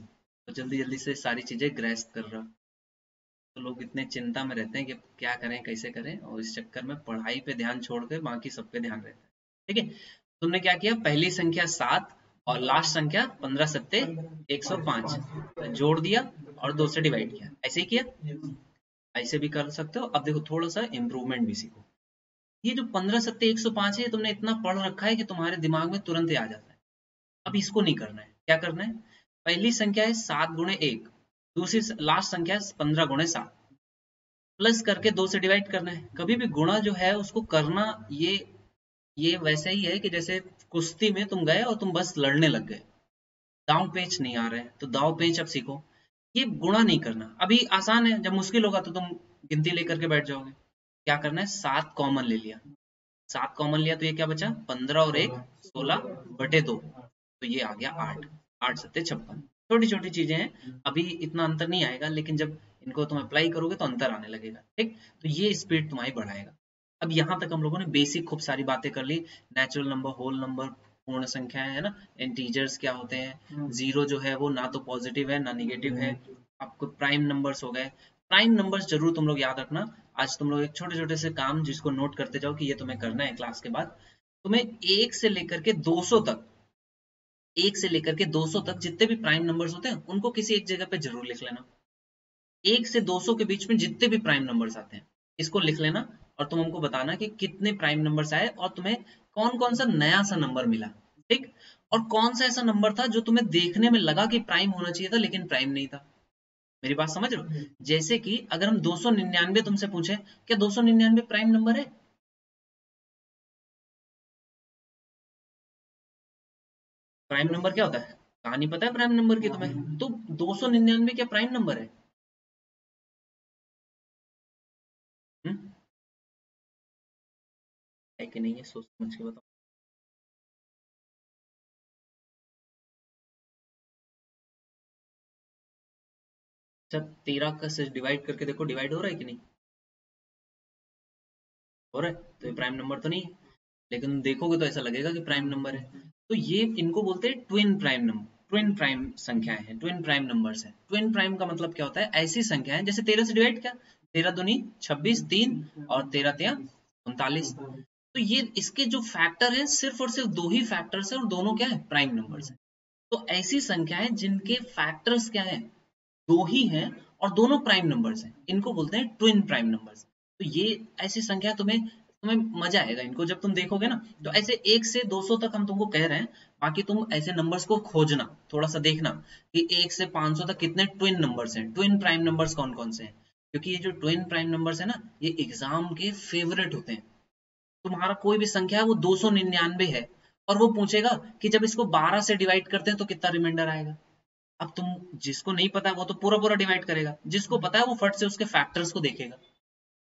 तो जल्दी जल्दी से सारी चीजें ग्रैस्प कर रहा। तो लोग इतने चिंता में रहते हैं कि क्या करें कैसे करें, और इस चक्कर में पढ़ाई पे ध्यान छोड़ के बाकी सब पे ध्यान रहता है। ठीक है, तुमने क्या किया, पहली संख्या 7 और लास्ट संख्या 15 सत्ते 105 जोड़ दिया और 2 से डिवाइड किया, ऐसे ही किया। ऐसे भी कर सकते हो। अब देखो, थोड़ा सा इम्प्रूवमेंट भी सीखो। ये जो 15 सत्ते 105 है, ये तुमने इतना पढ़ रखा है कि तुम्हारे दिमाग में तुरंत ही आ जाता है। अब इसको नहीं करना है, क्या करना है, पहली संख्या है 7 × 1, दूसरी लास्ट संख्या है 15 × 7, प्लस करके 2 से डिवाइड करना है। कभी भी गुणा जो है उसको करना, ये वैसे ही है कि जैसे कुश्ती में तुम गए और तुम बस लड़ने लग गए, दांव पेच नहीं आ रहे हैं तो दांव पेच अब सीखो। ये गुणा नहीं करना, अभी आसान है, जब मुश्किल होगा तो तुम गिनती लेकर के बैठ जाओगे। क्या करना है, 7 कॉमन ले लिया, 7 कॉमन लिया तो ये क्या बचा, 15 और 1 16/2, तो ये आ गया 8, 8 सत्ते 56। छोटी छोटी चीजें हैं, अभी इतना अंतर नहीं आएगा, लेकिन जब इनको तुम अप्लाई करोगे तो अंतर आने लगेगा। ठीक, तो ये स्पीड तुम्हारी बढ़ाएगा। अब यहाँ तक हम लोगों ने बेसिक खूब सारी बातें कर ली, नेचुरल नंबर, होल नंबर, पूर्ण संख्याएं, है ना, इंटीजर्स क्या होते हैं, जीरो जो है वो ना तो पॉजिटिव है ना निगेटिव है। आपको प्राइम नंबर्स हो गए, प्राइम नंबर्स जरूर तुम लोग याद रखना। आज तुम लोग एक छोटे छोटे से काम जिसको नोट करते जाओ कि ये तुम्हें करना है क्लास के बाद। तुम्हें 1 से लेकर के 200 तक, 1 से लेकर के 200 तक जितने भी प्राइम नंबर्स होते हैं उनको किसी एक जगह पे जरूर लिख लेना। 1 से 200 के बीच में जितने भी प्राइम नंबर्स आते हैं इसको लिख लेना, और तुम हमको बताना कि कितने प्राइम नंबर्स आए और तुम्हें कौन कौन सा नया सा नंबर मिला। ठीक, और कौन सा ऐसा नंबर था जो तुम्हें देखने में लगा कि प्राइम होना चाहिए था लेकिन प्राइम नहीं था। मेरी बात समझ रहे हो? जैसे कि अगर हम 299 तुमसे पूछे, क्या 299 प्राइम नंबर है? प्राइम नंबर क्या होता है, कहानी पता है प्राइम नंबर की तुम्हें? तो 299 क्या प्राइम नंबर है? हम्म, है कि नहीं है, सोच समझ के बताओ। अच्छा, 13 का से डिवाइड करके देखो, डिवाइड हो रहा है कि नहीं? हो रहा है, तो ये प्राइम नंबर तो नहीं है, लेकिन देखोगे तो ऐसा लगेगा कि प्राइम नंबर है। तो ये इनको बोलते हैं twin prime number, twin prime संख्याएं हैं, ट्विन प्राइम नंबर्स हैं। ट्विन प्राइम का मतलब क्या होता है, ऐसी संख्याएं जैसे 13 से डिवाइड क्या, 13 दूनी 26, 3 और 13 तिया 39। तो ये इसके जो फैक्टर हैं सिर्फ और सिर्फ दो ही फैक्टर्स हैं और दोनों क्या है, प्राइम नंबर्स हैं। तो ऐसी संख्याएं जिनके फैक्टर्स क्या है, दो ही हैं और दोनों प्राइम नंबर्स हैं, इनको बोलते हैं ट्विन प्राइम नंबर्स। तो ये ऐसी संख्या तुम्हें तुम्हें मजा आएगा इनको जब तुम देखोगे ना। तो ऐसे 1 से 200 तक हम तुमको कह रहे हैं, बाकी तुम ऐसे नंबर्स को खोजना, थोड़ा सा देखना कि 1 से 500 तक कितने ट्विन नंबर्स हैं, ट्विन प्राइम नंबर्स कौन कौन से हैं। क्योंकि ये जो ट्विन प्राइम नंबर्स है ना, ये एग्जाम के फेवरेट होते हैं। तुम्हारा कोई भी संख्या है वो 299 है और वो पूछेगा कि जब इसको 12 से डिवाइड करते हैं तो कितना रिमाइंडर आएगा। अब तुम, जिसको नहीं पता है वो तो पूरा पूरा डिवाइड करेगा, जिसको पता है वो फट से उसके फैक्टर्स को देखेगा।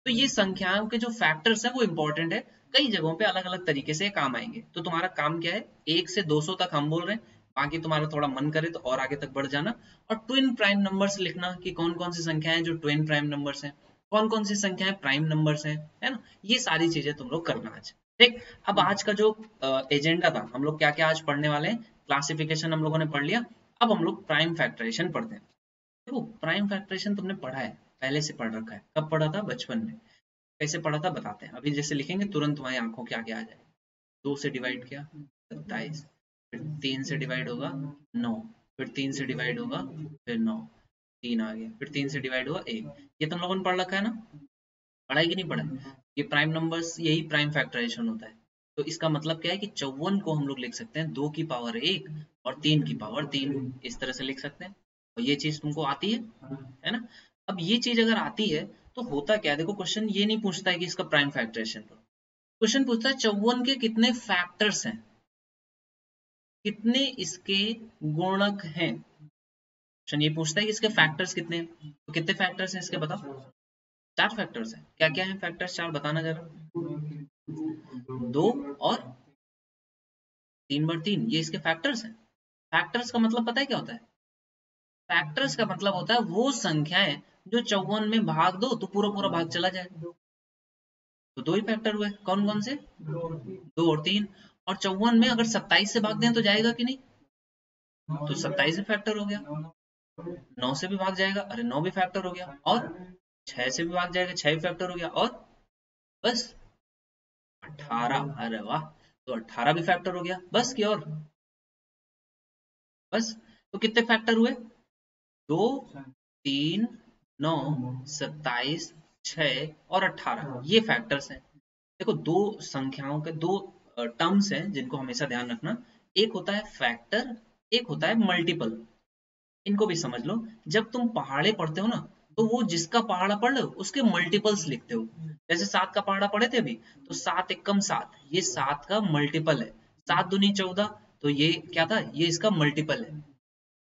तो ये संख्याओं के जो फैक्टर्स है वो इंपॉर्टेंट है, कई जगहों पे अलग अलग तरीके से काम आएंगे। तो तुम्हारा काम क्या है, 1 से 200 तक हम बोल रहे हैं, बाकी तुम्हारा थोड़ा मन करे तो और आगे तक बढ़ जाना, और ट्विन प्राइम नंबर्स लिखना कि कौन कौन सी संख्याएं हैं जो ट्विन प्राइम नंबर्स हैं, कौन कौन सी संख्याएं प्राइम नंबर्स हैं, है ना। ये सारी चीजें तुम लोग करना आज। ठीक, अब आज का जो एजेंडा था, हम लोग क्या क्या आज पढ़ने वाले हैं, क्लासिफिकेशन हम लोगों ने पढ़ लिया, अब हम लोग प्राइम फैक्टराइजेशन पढ़ते हैं। देखो प्राइम फैक्टराइजेशन तुमने पढ़ा है, पहले से पढ़ रखा है, कब पढ़ा था, बचपन में। कैसे पढ़ा था बताते हैं, अभी जैसे लिखेंगे तुरंत तुम्हारी आंखों के आगे आ जाए। 2 से डिवाइड किया 27, फिर 3 से डिवाइड होगा 9, फिर 3 से डिवाइड होगा फिर 9, 3 आ गया, फिर 3 से डिवाइड हुआ 1। ये तुम लोगों ने पढ़ रखा है ना, पढ़ा है कि नहीं पढ़ा है? ये प्राइम नंबर्स, यही प्राइम फैक्टराइजेशन होता है। तो इसका मतलब क्या है कि 54 को हम लोग लिख सकते हैं 2 की पावर 1 और 3 की पावर 3, इस तरह से लिख सकते हैं। और ये चीज तुमको आती है ना। अब ये चीज अगर आती है तो होता क्या है, देखो क्वेश्चन ये नहीं पूछता है कि इसका प्राइम फैक्टराइजेशन करो, क्वेश्चन पूछता है 54 के कितने फैक्टर्स हैं, कितने इसके गुणक हैं। क्वेश्चन ये पूछता है कि इसके फैक्टर्स कितने हैं, तो कितने फैक्टर्स हैं इसके बताओ। 4 फैक्टर्स हैं, क्या क्या है फैक्टर्स, 4 बताना जरा। 2 और 3 बार 3, ये इसके फैक्टर्स हैं। फैक्टर्स का मतलब पता है क्या होता है, फैक्टर्स का मतलब होता है वो संख्याएं जो 54 में भाग दो तो पूरा पूरा भाग चला जाए। तो दो ही फैक्टर हुए, कौन कौन से, 2 और 3। और 54 में अगर 27 से भाग दें तो जाएगा कि नहीं, तो 27 भी फैक्टर हो गया। 9 से भी भाग जाएगा, अरे 9 भी फैक्टर हो गया। और 6 से भी भाग जाएगा, 6 भी फैक्टर हो गया। और बस 18, अरे वाह, तो 18 भी फैक्टर हो गया, बस की और बस। तो कितने फैक्टर हुए, 2, 3, 9, 27, 6 और 18, ये फैक्टर्स हैं। देखो दो संख्याओं के दो टर्म्स हैं जिनको हमेशा ध्यान रखना, एक होता है फैक्टर, एक होता है मल्टीपल। इनको भी समझ लो, जब तुम पहाड़े पढ़ते हो ना, तो वो जिसका पहाड़ा पढ़ लो उसके मल्टीपल्स लिखते हो। जैसे 7 का पहाड़ा पढ़े थे अभी, तो 7 एकम 7, ये 7 का मल्टीपल है। 7 दूनी 14, तो ये क्या था, ये इसका मल्टीपल है।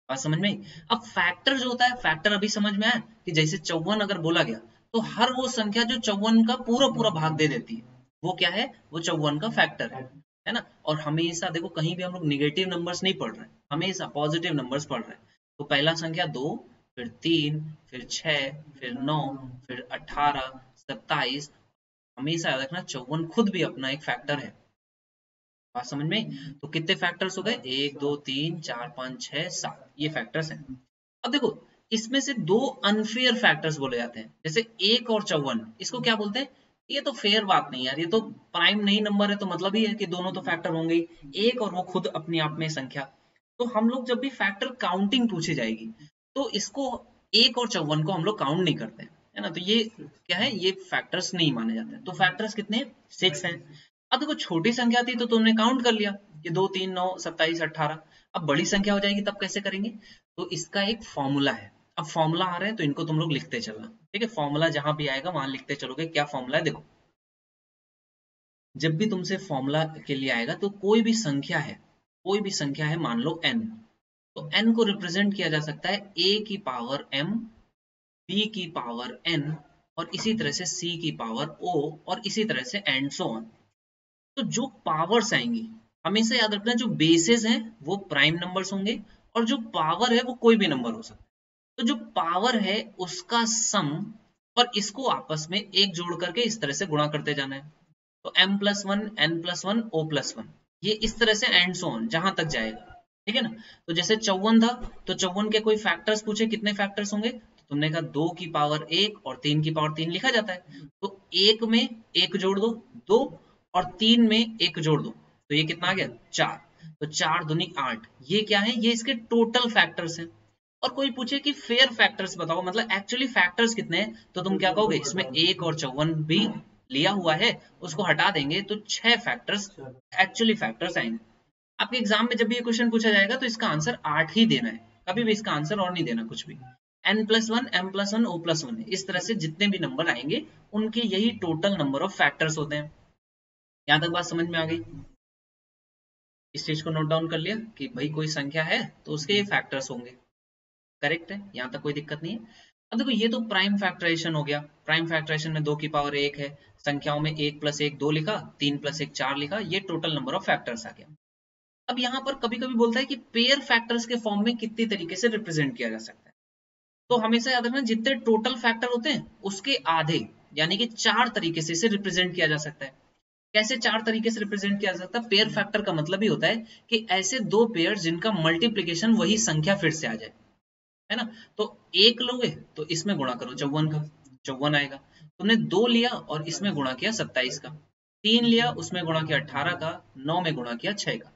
बात समझ में आई? अब फैक्टर जो होता है, फैक्टर अभी समझ में आया कि जैसे 54 अगर बोला गया तो हर वो संख्या जो 54 का पूरा पूरा भाग दे देती है, वो क्या है, वो 54 का फैक्टर है ना। और हमेशा देखो कहीं भी हम लोग निगेटिव नंबर्स नहीं पढ़ रहे हैं, हमेशा पॉजिटिव नंबर्स पढ़ रहे हैं। तो पहला संख्या 2, फिर 3, फिर 6, फिर 9, फिर 18, 27। हमेशा याद रखना 54 खुद भी अपना एक फैक्टर है। बात समझ में आई? तो कितने फैक्टर्स हो गए, 1 2 3 4 5 6 7, ये फैक्टर्स हैं। अब देखो इसमें से दो अनफेयर फैक्टर्स बोले जाते हैं, जैसे 1 और 54, इसको क्या बोलते हैं, ये तो फेयर बात नहीं यार, ये तो प्राइम नहीं नंबर है, तो मतलब ही है कि दोनों तो फैक्टर होंगे ही, एक और वो खुद अपने आप में संख्या। तो हम लोग जब भी फैक्टर काउंटिंग पूछी जाएगी, तो इसको 1 और 54 को हम लोग काउंट नहीं करते हैं, है ना। तो ये क्या है, ये फैक्टर्स नहीं माने जाते हैं। तो फैक्टर्स कितने हैं, 6 हैं। अब देखो छोटी संख्या थी तो तुमने काउंट कर लिया, ये 2 3 9 27 18। अब बड़ी संख्या हो जाएगी तब कैसे करेंगे, तो इसका एक फॉर्मूला है। अब फॉर्मूला आ रहे हैं तो इनको तुम लोग लिखते चलना, ठीक है। फॉर्मूला जहां भी आएगा वहां लिखते चलोगे, क्या फॉर्मूला है देखो। जब भी तुमसे फॉर्मूला के लिए आएगा तो कोई भी संख्या है, कोई भी संख्या है, मान लो n, तो n को रिप्रेजेंट किया जा सकता है a की पावर m, b की पावर n, और इसी तरह से c की पावर o, और इसी तरह से एंड सो ऑन। तो जो पावर्स आएंगी, हमेशा याद रखना जो बेसेस हैं वो प्राइम नंबर्स होंगे, और जो पावर है वो कोई भी नंबर हो सकता है। तो जो पावर है उसका सम, और इसको आपस में एक जोड़ करके इस तरह से गुणा करते जाना है। तो m+1 n+1 o+1, ये इस तरह से एंड सो ऑन जहां तक जाएगा, ठीक है ना। तो जैसे 54 था, तो 54 के कोई फैक्टर्स पूछे, कितने फैक्टर्स होंगे, तो तुमने कहा 2 की पावर 1 और 3 की पावर 3 लिखा जाता है, तो 1 में 1 जोड़ दो 2, और 3 में 1 जोड़ दो, तो ये कितना आ गया 4, तो 4 दूनी 8, ये क्या है, ये इसके टोटल फैक्टर्स हैं। और कोई पूछे कि फेयर फैक्टर्स बताओ, मतलब एक्चुअली फैक्टर्स कितने हैं, तो तुम क्या कहोगे, इसमें 1 और 54 भी लिया हुआ है, उसको हटा देंगे तो 6 फैक्टर्स एक्चुअली फैक्टर्स आएंगे। आपके एग्जाम में जब भी ये क्वेश्चन पूछा जाएगा तो इसका आंसर 8 ही देना है, कभी भी इसका आंसर और नहीं देना कुछ भी। n+1 m+1 o+1, इस तरह से जितने भी नंबर आएंगे उनके यही टोटल नंबर ऑफ फैक्टर्स होते हैं। यहां तक बात समझ में आ गई, इस चीज को नोट डाउन कर लिया कि भाई कोई संख्या है तो उसके ये फैक्टर्स होंगे, करेक्ट है, यहाँ तक कोई दिक्कत नहीं है। अब देखो ये तो प्राइम फैक्टराइजेशन हो गया, प्राइम फैक्टराइजेशन में 2 की पावर 1 है, संख्याओं में 1 + 1 2 लिखा, 3 + 1 4 लिखा, ये टोटल नंबर ऑफ फैक्टर्स आ गया। अब यहाँ पर कभी कभी बोलता है कि पेयर फैक्टर्स के फॉर्म में कितनी तरीके से रिप्रेजेंट किया जा सकता है, तो हमेशा याद रखना जितने टोटल फैक्टर होते हैं उसके आधे, यानी कि 4 तरीके से इसे रिप्रेजेंट किया जा सकता है। कैसे 4 तरीके से रिप्रेजेंट किया जा सकता है, पेयर फैक्टर का मतलब ही होता है कि ऐसे दो पेयर जिनका मल्टीप्लीकेशन वही संख्या फिर से आ जाए, है ना। तो एक लोगे तो इसमें गुणा करो 54 का, 54 आएगा। तुमने 2 लिया और इसमें गुणा किया 27 का, 3 लिया उसमें गुणा किया 18 का, 9 में गुणा किया 6 का।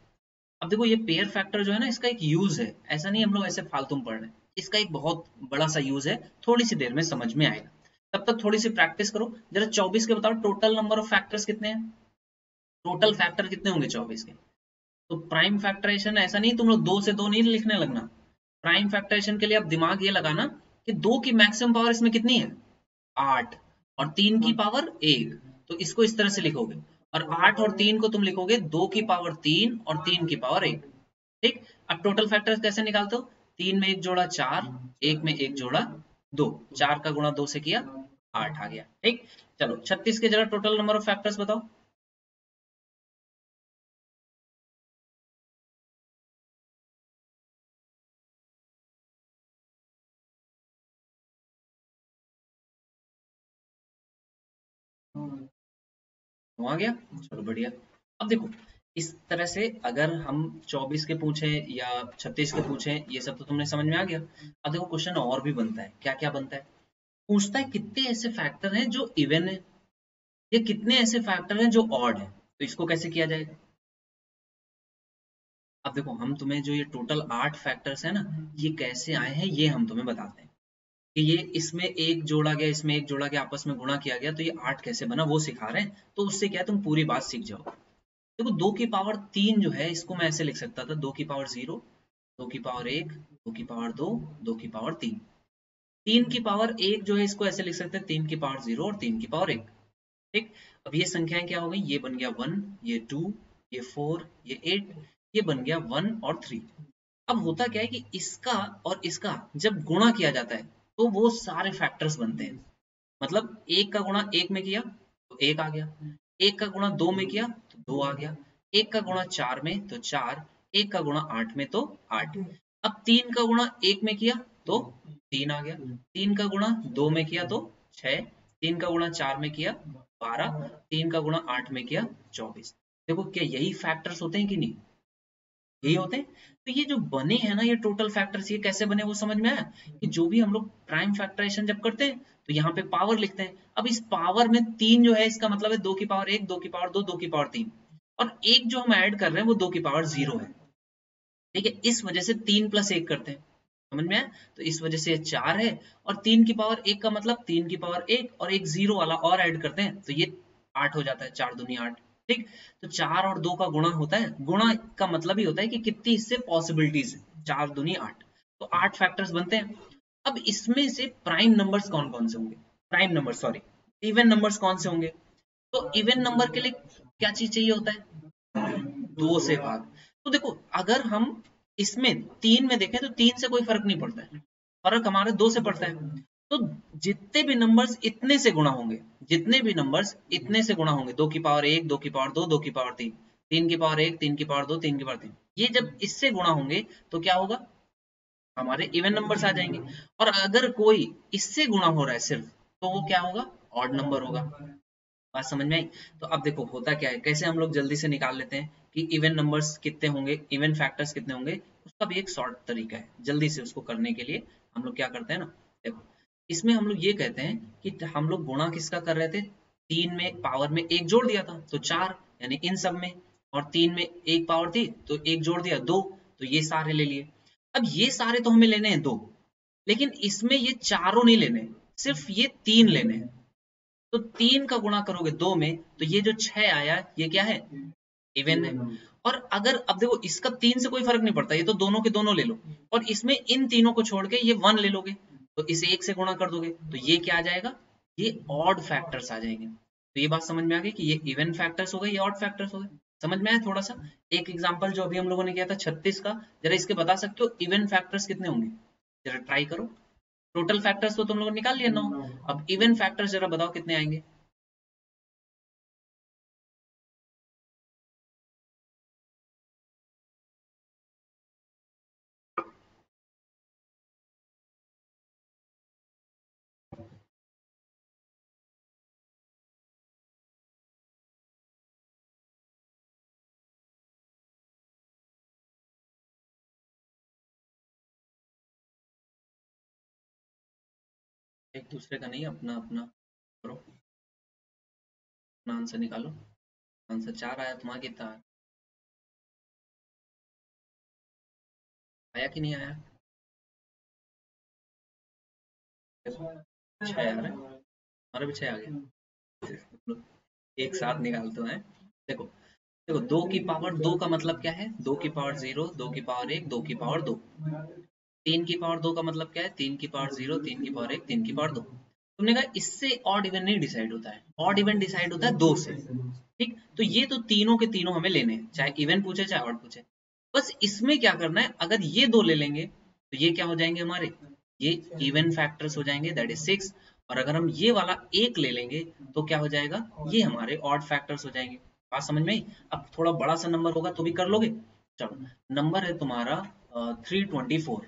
अब देखो ये पेयर फैक्टर जो है ना, इसका एक यूज है, ऐसा नहीं हम लोग ऐसे फालतू में पढ़ रहे हैं, इसका एक बहुत बड़ा सा यूज है, थोड़ी सी देर में समझ में आएगा, तब तक थोड़ी सी प्रैक्टिस करो। जरा 24 के बताओ टोटल नंबर ऑफ फैक्टर्स कितने हैं, टोटल फैक्टर कितने होंगे 24 के। तो प्राइम फैक्टराइजेशन ऐसा नहीं तुम लोग 2 से 2 नहीं लिखने लगना, प्राइम फैक्टराइजेशन के लिए अब दिमाग ये लगाना कि 2 की मैक्सिमम पावर इसमें कितनी है 8, और 3 की पावर 1, तो इसको इस तरह से लिखोगे, और 8 और 3 को तुम लिखोगे 2 की पावर 3 और 3 की पावर 1, ठीक। अब टोटल फैक्टर्स कैसे निकालते हो, 3 में 1 जोड़ा 4, 1 में 1 जोड़ा 2, 4 का गुणा 2 से किया 8 आ गया, ठीक। चलो 36 के जरा टोटल नंबर ऑफ फैक्टर्स बताओ। हो आ गया, चलो बढ़िया। अब देखो इस तरह से अगर हम 24 के पूछें या 36 के पूछें, ये सब तो तुमने समझ में आ गया। अब देखो क्वेश्चन और भी बनता है, क्या क्या बनता है, पूछता है कितने ऐसे फैक्टर हैं जो इवन है, या कितने ऐसे फैक्टर हैं जो ऑड है, तो इसको कैसे किया जाएगा। अब देखो हम तुम्हें जो ये टोटल 8 फैक्टर्स है ना, ये कैसे आए हैं ये हम तुम्हें बताते हैं, कि ये इसमें एक जोड़ा गया, इसमें एक जोड़ा गया, आपस में गुणा किया गया, तो ये 8 कैसे बना वो सिखा रहे हैं, तो उससे क्या है तुम पूरी बात सीख जाओ। देखो 2 की पावर 3 जो है इसको मैं ऐसे लिख सकता था, 2 की पावर 0, 2 की पावर 1, 2 की पावर 2, 2 की पावर 3। 3 की पावर 1 जो है इसको ऐसे लिख सकते हैं, 3 की पावर 0 और 3 की पावर 1, ठीक। अब ये संख्याएं क्या हो गई, ये बन गया 1, ये 2, ये 4, ये 8, ये बन गया 1 और 3। अब होता क्या है कि इसका और इसका जब गुणा किया जाता है तो वो सारे फैक्टर्स बनते हैं, मतलब एक का गुणा एक में किया तो एक आ गया, एक का गुणा दो में किया तो दो आ गया, एक का गुणा चार में तो चार, एक का गुणा आठ में तो आठ। अब तीन का गुणा एक में किया तो तीन आ गया, तीन का गुणा दो में किया तो छह, तीन का गुणा चार में किया 12, तीन का गुणा आठ में किया 24। देखो क्या यही फैक्टर्स होते हैं कि नहीं, यही होते हैं। तो ये जो बने हैं ना ये टोटल फैक्टर्स, ये कैसे बने वो समझ में आया, कि जो भी हम लोग प्राइम फैक्टराइजेशन जब करते हैं तो यहाँ पे पावर लिखते हैं, अब इस पावर में तीन जो है इसका मतलब है 2 की पावर 1, 2 की पावर 2, 2 की पावर 3, और एक जो हम ऐड कर रहे हैं वो 2 की पावर 0 है, ठीक है। इस वजह से 3 + 1 करते हैं, समझ में आया, तो इस वजह से ये 4 है, और 3 की पावर 1 का मतलब 3 की पावर 1 और एक 0 वाला और ऐड करते हैं तो ये 8 हो जाता है, 4 दूनी 8, ठीक। तो 4 और 2 का गुणा होता है, गुणा का मतलब ही होता है कि कितनी इससे पॉसिबिलिटीज है, 4 दूनी 8, तो 8 फैक्टर्स बनते हैं। अब इसमें से प्राइम नंबर्स कौन कौन से होंगे, prime number sorry, even numbers कौन से होंगे, तो इवन नंबर के लिए क्या चीज चाहिए होता है, दो से भाग। तो देखो अगर हम इसमें तीन में देखें तो तीन से कोई फर्क नहीं पड़ता है, फर्क हमारे दो से पड़ता है। तो जितने भी नंबर्स इतने से गुणा होंगे, जितने भी नंबर्स इतने से गुणा होंगे, 2 की पावर 1, 2 की पावर 2, 2 की पावर 3, 3 की पावर 1, 3 की पावर 2, 3 की पावर 3, ये जब इससे गुणा होंगे तो क्या होगा, हमारे इवन नंबर्स आ जाएंगे। और अगर कोई इससे गुणा हो रहा है सिर्फ, तो वो क्या होगा, ऑड नंबर होगा। बात समझ में आई? तो अब देखो होता क्या है, कैसे हम लोग जल्दी से निकाल लेते हैं कि इवन नंबर्स कितने होंगे, इवन फैक्टर्स कितने होंगे, उसका भी एक शॉर्ट तरीका है जल्दी से उसको करने के लिए। हम लोग क्या करते हैं ना, देखो इसमें हम लोग ये कहते हैं कि हम लोग गुणा किसका कर रहे थे, तीन में पावर में एक जोड़ दिया था तो चार, यानी इन सब में, और तीन में एक पावर थी तो एक जोड़ दिया दो, तो ये सारे ले लिए। अब ये सारे तो हमें लेने हैं दो, लेकिन इसमें ये चारों नहीं लेने, सिर्फ ये तीन लेने हैं। तो तीन का गुणा करोगे दो में तो ये जो छह आया ये क्या है, इवन है। और अगर अब देखो इसका तीन से कोई फर्क नहीं पड़ता, ये तो दोनों के दोनों ले लो, और इसमें इन तीनों को छोड़ के ये वन ले लोगे, तो इसे एक से गुणा कर दोगे तो ये क्या आ जाएगा, ये ऑड फैक्टर्स आ जाएंगे। तो ये बात समझ में आ गई कि ये इवन फैक्टर्स हो गए, ये ऑड फैक्टर्स हो गए। समझ में आया थोड़ा सा? एक एग्जांपल जो अभी हम लोगों ने किया था 36 का, जरा इसके बता सकते हो इवन फैक्टर्स कितने होंगे, जरा ट्राई करो। टोटल फैक्टर्स तो तुम लोगों ने निकाल लिया 9, अब इवन फैक्टर्स जरा बताओ कितने आएंगे। एक दूसरे का नहीं, अपना अपना करो, अपना आंसर निकालो। आंसर चार आया, तुम्हारा कितना आया कि नहीं आया? छह आ रहा है, हमारा भी छह आ गया। एक साथ निकालते हैं। देखो देखो, दो की पावर दो का मतलब क्या है, दो की पावर जीरो, दो की पावर एक, दो की पावर दो। तीन की पावर दो का मतलब क्या है, तीन की पावर जीरो, तीन की पावर एक, तीन की पावर दो। तुमने कहा इससे ऑड इवन नहीं डिसाइड होता है, ऑड इवन डिसाइड होता है दो से। ठीक, तो ये तो तीनों के तीनों हमें लेने हैं, चाहे इवन पूछे चाहे ऑड पूछे। बस इसमें क्या करना है, अगर ये दो ले लेंगे तो ये क्या हो जाएंगे हमारे, ये इवन फैक्टर्स हो जाएंगे, दैट इज सिक्स। और अगर हम ये वाला एक ले लेंगे तो क्या हो जाएगा, ये हमारे ऑड फैक्टर्स हो जाएंगे। बात समझ में आई? अब थोड़ा बड़ा सा नंबर होगा तो भी कर लोगे। चलो, नंबर है तुम्हारा 324।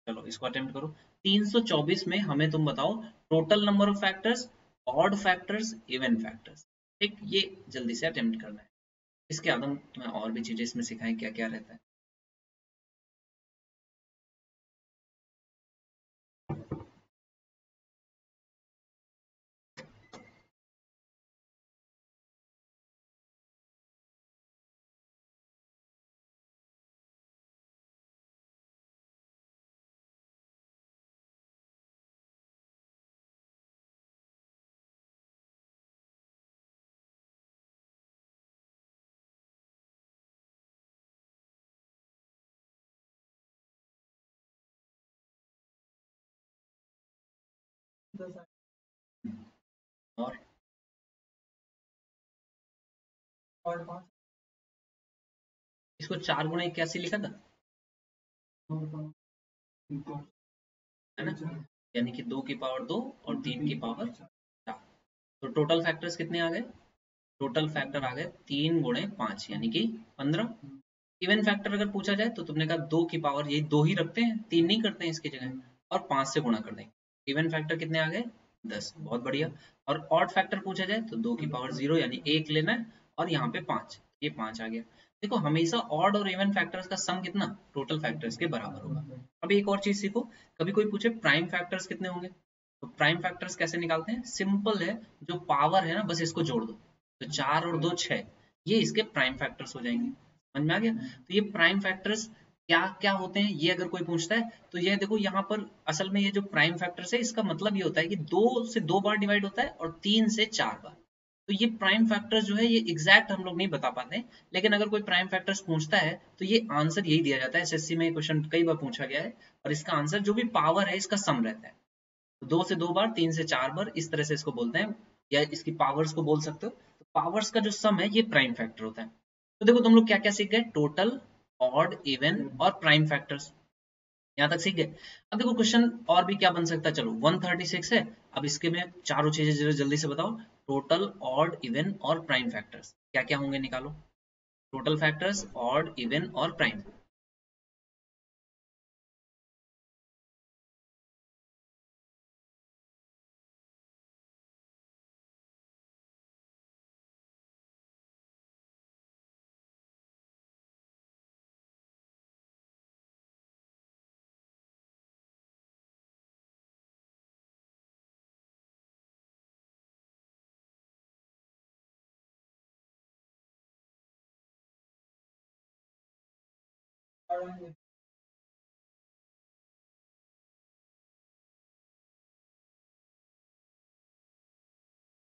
चलो इसको अटेम्प्ट करो। 324 में हमें तुम बताओ total number of factors, odd factors, even factors. ठीक, ये जल्दी से अटेम्प्ट करना है। इसके बाद हम तुम्हें और भी चीजें इसमें सिखाएं क्या क्या रहता है। और इसको चार गुणा इक्यासी लिखा था, है ना? यानी कि दो की पावर दो और तीन की पावर चार। तो टोटल फैक्टर्स कितने आ गए, टोटल फैक्टर आ गए तीन गुणे पांच यानी कि 15। इवन फैक्टर अगर पूछा जाए तो तुमने कहा दो की पावर यही दो ही रखते हैं, तीन नहीं करते हैं इसकी जगह, और पांच से गुणा कर देंगे। इवन फैक्टर कितने आ गए, 10, बहुत बढ़िया। और ऑड फैक्टर पूछा जाए तो दो की पावर जीरो यानी एक लेना है, और यहाँ पे पांच, ये पांच आ गया। देखो हमेशा ऑड और इवन फैक्टर्स का सम कितना, टोटल फैक्टर्स के बराबर होगा। अब एक और चीज सीखो, कभी कोई पूछे प्राइम फैक्टर्स कितने होंगे, तो प्राइम फैक्टर्स कैसे निकालते हैं, सिंपल है, जो पावर है ना बस इसको जोड़ दो, तो चार और दो छह, ये इसके प्राइम फैक्टर्स हो जाएंगे। समझ में आ गया? तो ये प्राइम फैक्टर्स क्या क्या होते हैं, ये अगर कोई पूछता है तो ये देखो यहाँ पर असल में ये जो प्राइम फैक्टर्स है इसका मतलब ये होता है कि दो से दो बार डिवाइड होता है और तीन से चार बार। तो ये प्राइम फैक्टर्स जो है ये एग्जैक्ट हम लोग नहीं बता पाते, लेकिन अगर कोई प्राइम फैक्टर्स पूछता है तो ये आंसर यही दिया जाता है। एसएससी में क्वेश्चन कई बार पूछा गया है, और इसका आंसर जो भी पावर है इसका सम रहता है। तो दो से दो बार, तीन से चार बार, इस तरह से इसको बोलते हैं, या इसकी पावर्स को बोल सकते हो। तो पावर्स का जो सम है ये प्राइम फैक्टर होता है। तो देखो तुम लोग क्या क्या सीख गए, टोटल, ऑड, इवन और प्राइम फैक्टर्स, यहाँ तक सीख गए। अब देखो क्वेश्चन और भी क्या बन सकता है, चलो 136 है। अब इसके में चारों चीजें जरा जल्दी से बताओ, टोटल, ऑड, इवन और प्राइम फैक्टर्स क्या क्या होंगे निकालो। टोटल फैक्टर्स, ऑड, इवन और प्राइम।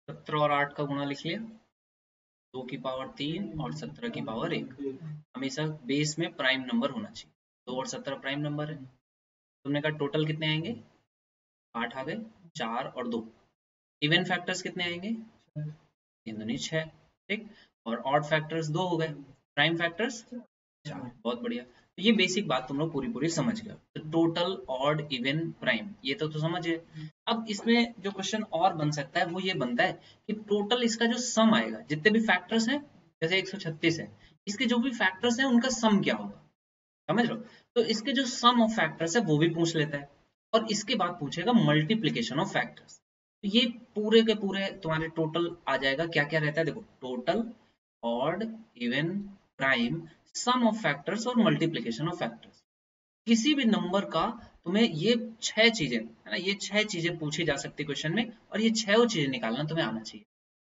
17 और 8 का गुणा लिख लिया, 2 की पावर 3 और 17 की पावर 1। हमेशा बेस में प्राइम नंबर होना चाहिए। 2 और 17 प्राइम नंबर है। तुमने कहा टोटल कितने आएंगे, 8 आ गए, 4 और 2। इवन फैक्टर्स कितने आएंगे, 3 दूनी 6, ठीक। और ऑड फैक्टर्स 2 हो गए, प्राइम फैक्टर्स 4। बहुत बढ़िया। तो ये बेसिक बात तुम लोग पूरी पूरी समझ गए। तो टोटल, ऑड, इवन, प्राइम, ये तो समझिए। अब इसमें जो क्वेश्चन और बन सकता है वो ये बनता है कि टोटल इसका जो सम आएगा, जितने भी फैक्टर्स हैं, जैसे 136 है, इसके जो भी फैक्टर्स हैं उनका सम क्या होगा, समझ लो। तो इसके जो सम ऑफ फैक्टर्स है वो भी पूछ लेता है, और इसके बाद पूछेगा मल्टीप्लीकेशन ऑफ फैक्टर्स। तो ये पूरे के पूरे तुम्हारे टोटल आ जाएगा। क्या क्या रहता है देखो, total, odd, even, prime, sum of factors और मल्टीप्लीकेशन ऑफ फैक्टर्स। किसी भी नंबर का तुम्हें ये 6 चीजें है ना, ये 6 चीजें पूछी जा सकती है क्वेश्चन में, और ये 6 चीजें निकालना तुम्हें आना चाहिए,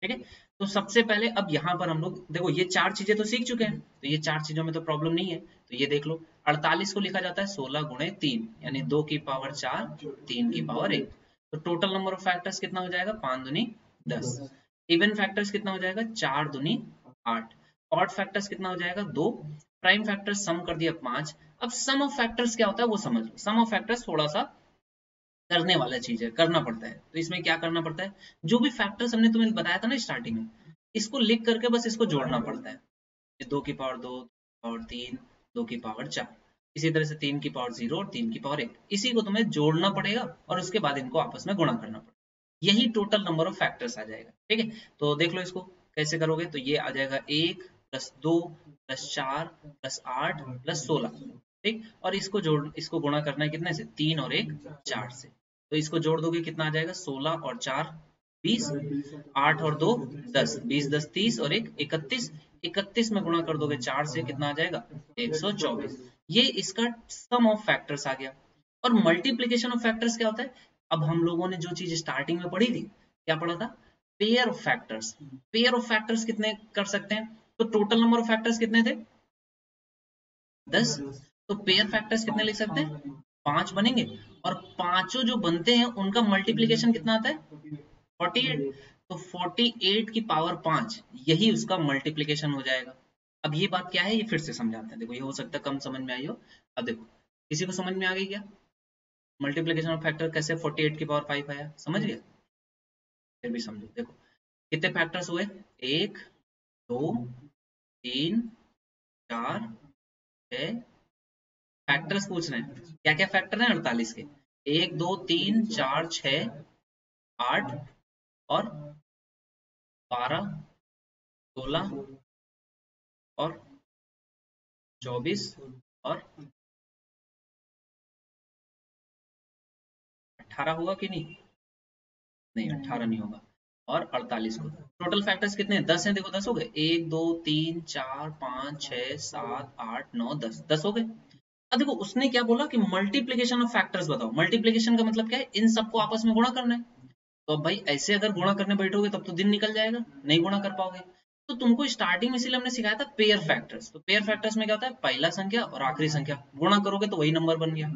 ठीक है। तो सबसे पहले अब यहाँ पर हम लोग देखो, ये 4 चीजें तो सीख चुके हैं, तो ये 4 चीजों में तो प्रॉब्लम नहीं है। तो ये देख लो, 48 को लिखा जाता है 16 गुणे 3, यानी 2 की पावर 4, 3 की पावर 1। तो टोटल नंबर ऑफ फैक्टर्स कितना हो जाएगा, 5 दूनी 10। इवन फैक्टर्स कितना हो जाएगा, 4 दूनी 8। ऑड फैक्टर्स कितना हो जाएगा, 2। प्राइम फैक्टर्स सम कर दिया 5। अब सम ऑफ फैक्टर्स क्या होता है वो समझ लो। सम ऑफ फैक्टर्स थोड़ा सा करने वाला चीज है, करना पड़ता है। तो इसमें क्या करना पड़ता है, जो भी फैक्टर्स हमने तुम्हें बताया था ना स्टार्टिंग में, इसको लिख करके बस इसको जोड़ना पड़ता है। 2 की पावर 2, पावर 3, 2 की पावर 4, इसी तरह से 3 की पावर 0 और 3 की पावर 1, इसी को तुम्हें जोड़ना पड़ेगा और उसके बाद इनको आपस में गुणा करना पड़ेगा। यही टोटल नंबर ऑफ फैक्टर्स आ जाएगा, ठीक है। तो देख लो इसको कैसे करोगे। तो ये आ जाएगा 1 प्लस 2 प्लस 4 प्लस 8 प्लस 16, ठीक। और इसको गुणा करना है कितने से, 3 और 1 4 से। तो इसको जोड़ दोगे कितना आ जाएगा, 16 और 4 20, 8 और 2 10, 20 10 30 और 1 31। 31 में गुणा कर दोगे 4 से, कितना आ जाएगा, 124। ये इसका सम ऑफ फैक्टर्स आ गया। और मल्टीप्लीकेशन ऑफ फैक्टर्स क्या होता है, अब हम लोगों ने जो चीज स्टार्टिंग में पढ़ी थी, क्या पढ़ा था, pair of factors. Pair of factors कितने कर सकते हैं, तो टोटल नंबर ऑफ फैक्टर्स कितने थे, 10। तो पेयर फैक्टर्स कितने लिख सकते हैं, 5 बनेंगे। और पांचों जो बनते हैं उनका मल्टीप्लीकेशन कितना आता है, 48। तो 48 की पावर 5, यही उसका मल्टीप्लीकेशन हो जाएगा। अब ये बात क्या है, ये फिर से समझाते हैं। देखो, ये हो सकता है कम समझ में आई हो। अब देखो, किसी को समझ में आ गई क्या, मल्टीप्लीकेशन ऑफ फैक्टर कैसे 48 की पावर 5 आया, समझ गए। फिर भी समझो, देखो कितने फैक्टर्स हुए, 1 2 3 4 6। फैक्टर्स पूछ रहे हैं, क्या क्या फैक्टर है 48 के, 1 2 3 4 6 8 और 12 16 और 24 और 18 होगा कि नहीं, नहीं 18 नहीं होगा। और 48 को, टोटल फैक्टर्स कितने हैं, 10 हैं। देखो 10 हो गए, 1 2 3 4 5 6 7 8 9 10, 10 हो गए। अब देखो उसने क्या बोला कि मल्टीप्लीकेशन ऑफ फैक्टर्स बताओ। मल्टीप्लीकेशन का मतलब क्या है, इन सबको आपस में गुणा करना है। तो अब भाई ऐसे अगर गुणा करने बैठोगे तब तो दिन निकल जाएगा, नहीं गुणा कर पाओगे। तो तुमको स्टार्टिंग में इसीलिए हमने सिखाया था पेयर फैक्टर्स। तो पेयर फैक्टर्स में क्या होता है, पहला संख्या और आखिरी संख्या गुणा करोगे तो वही नंबर बन गया।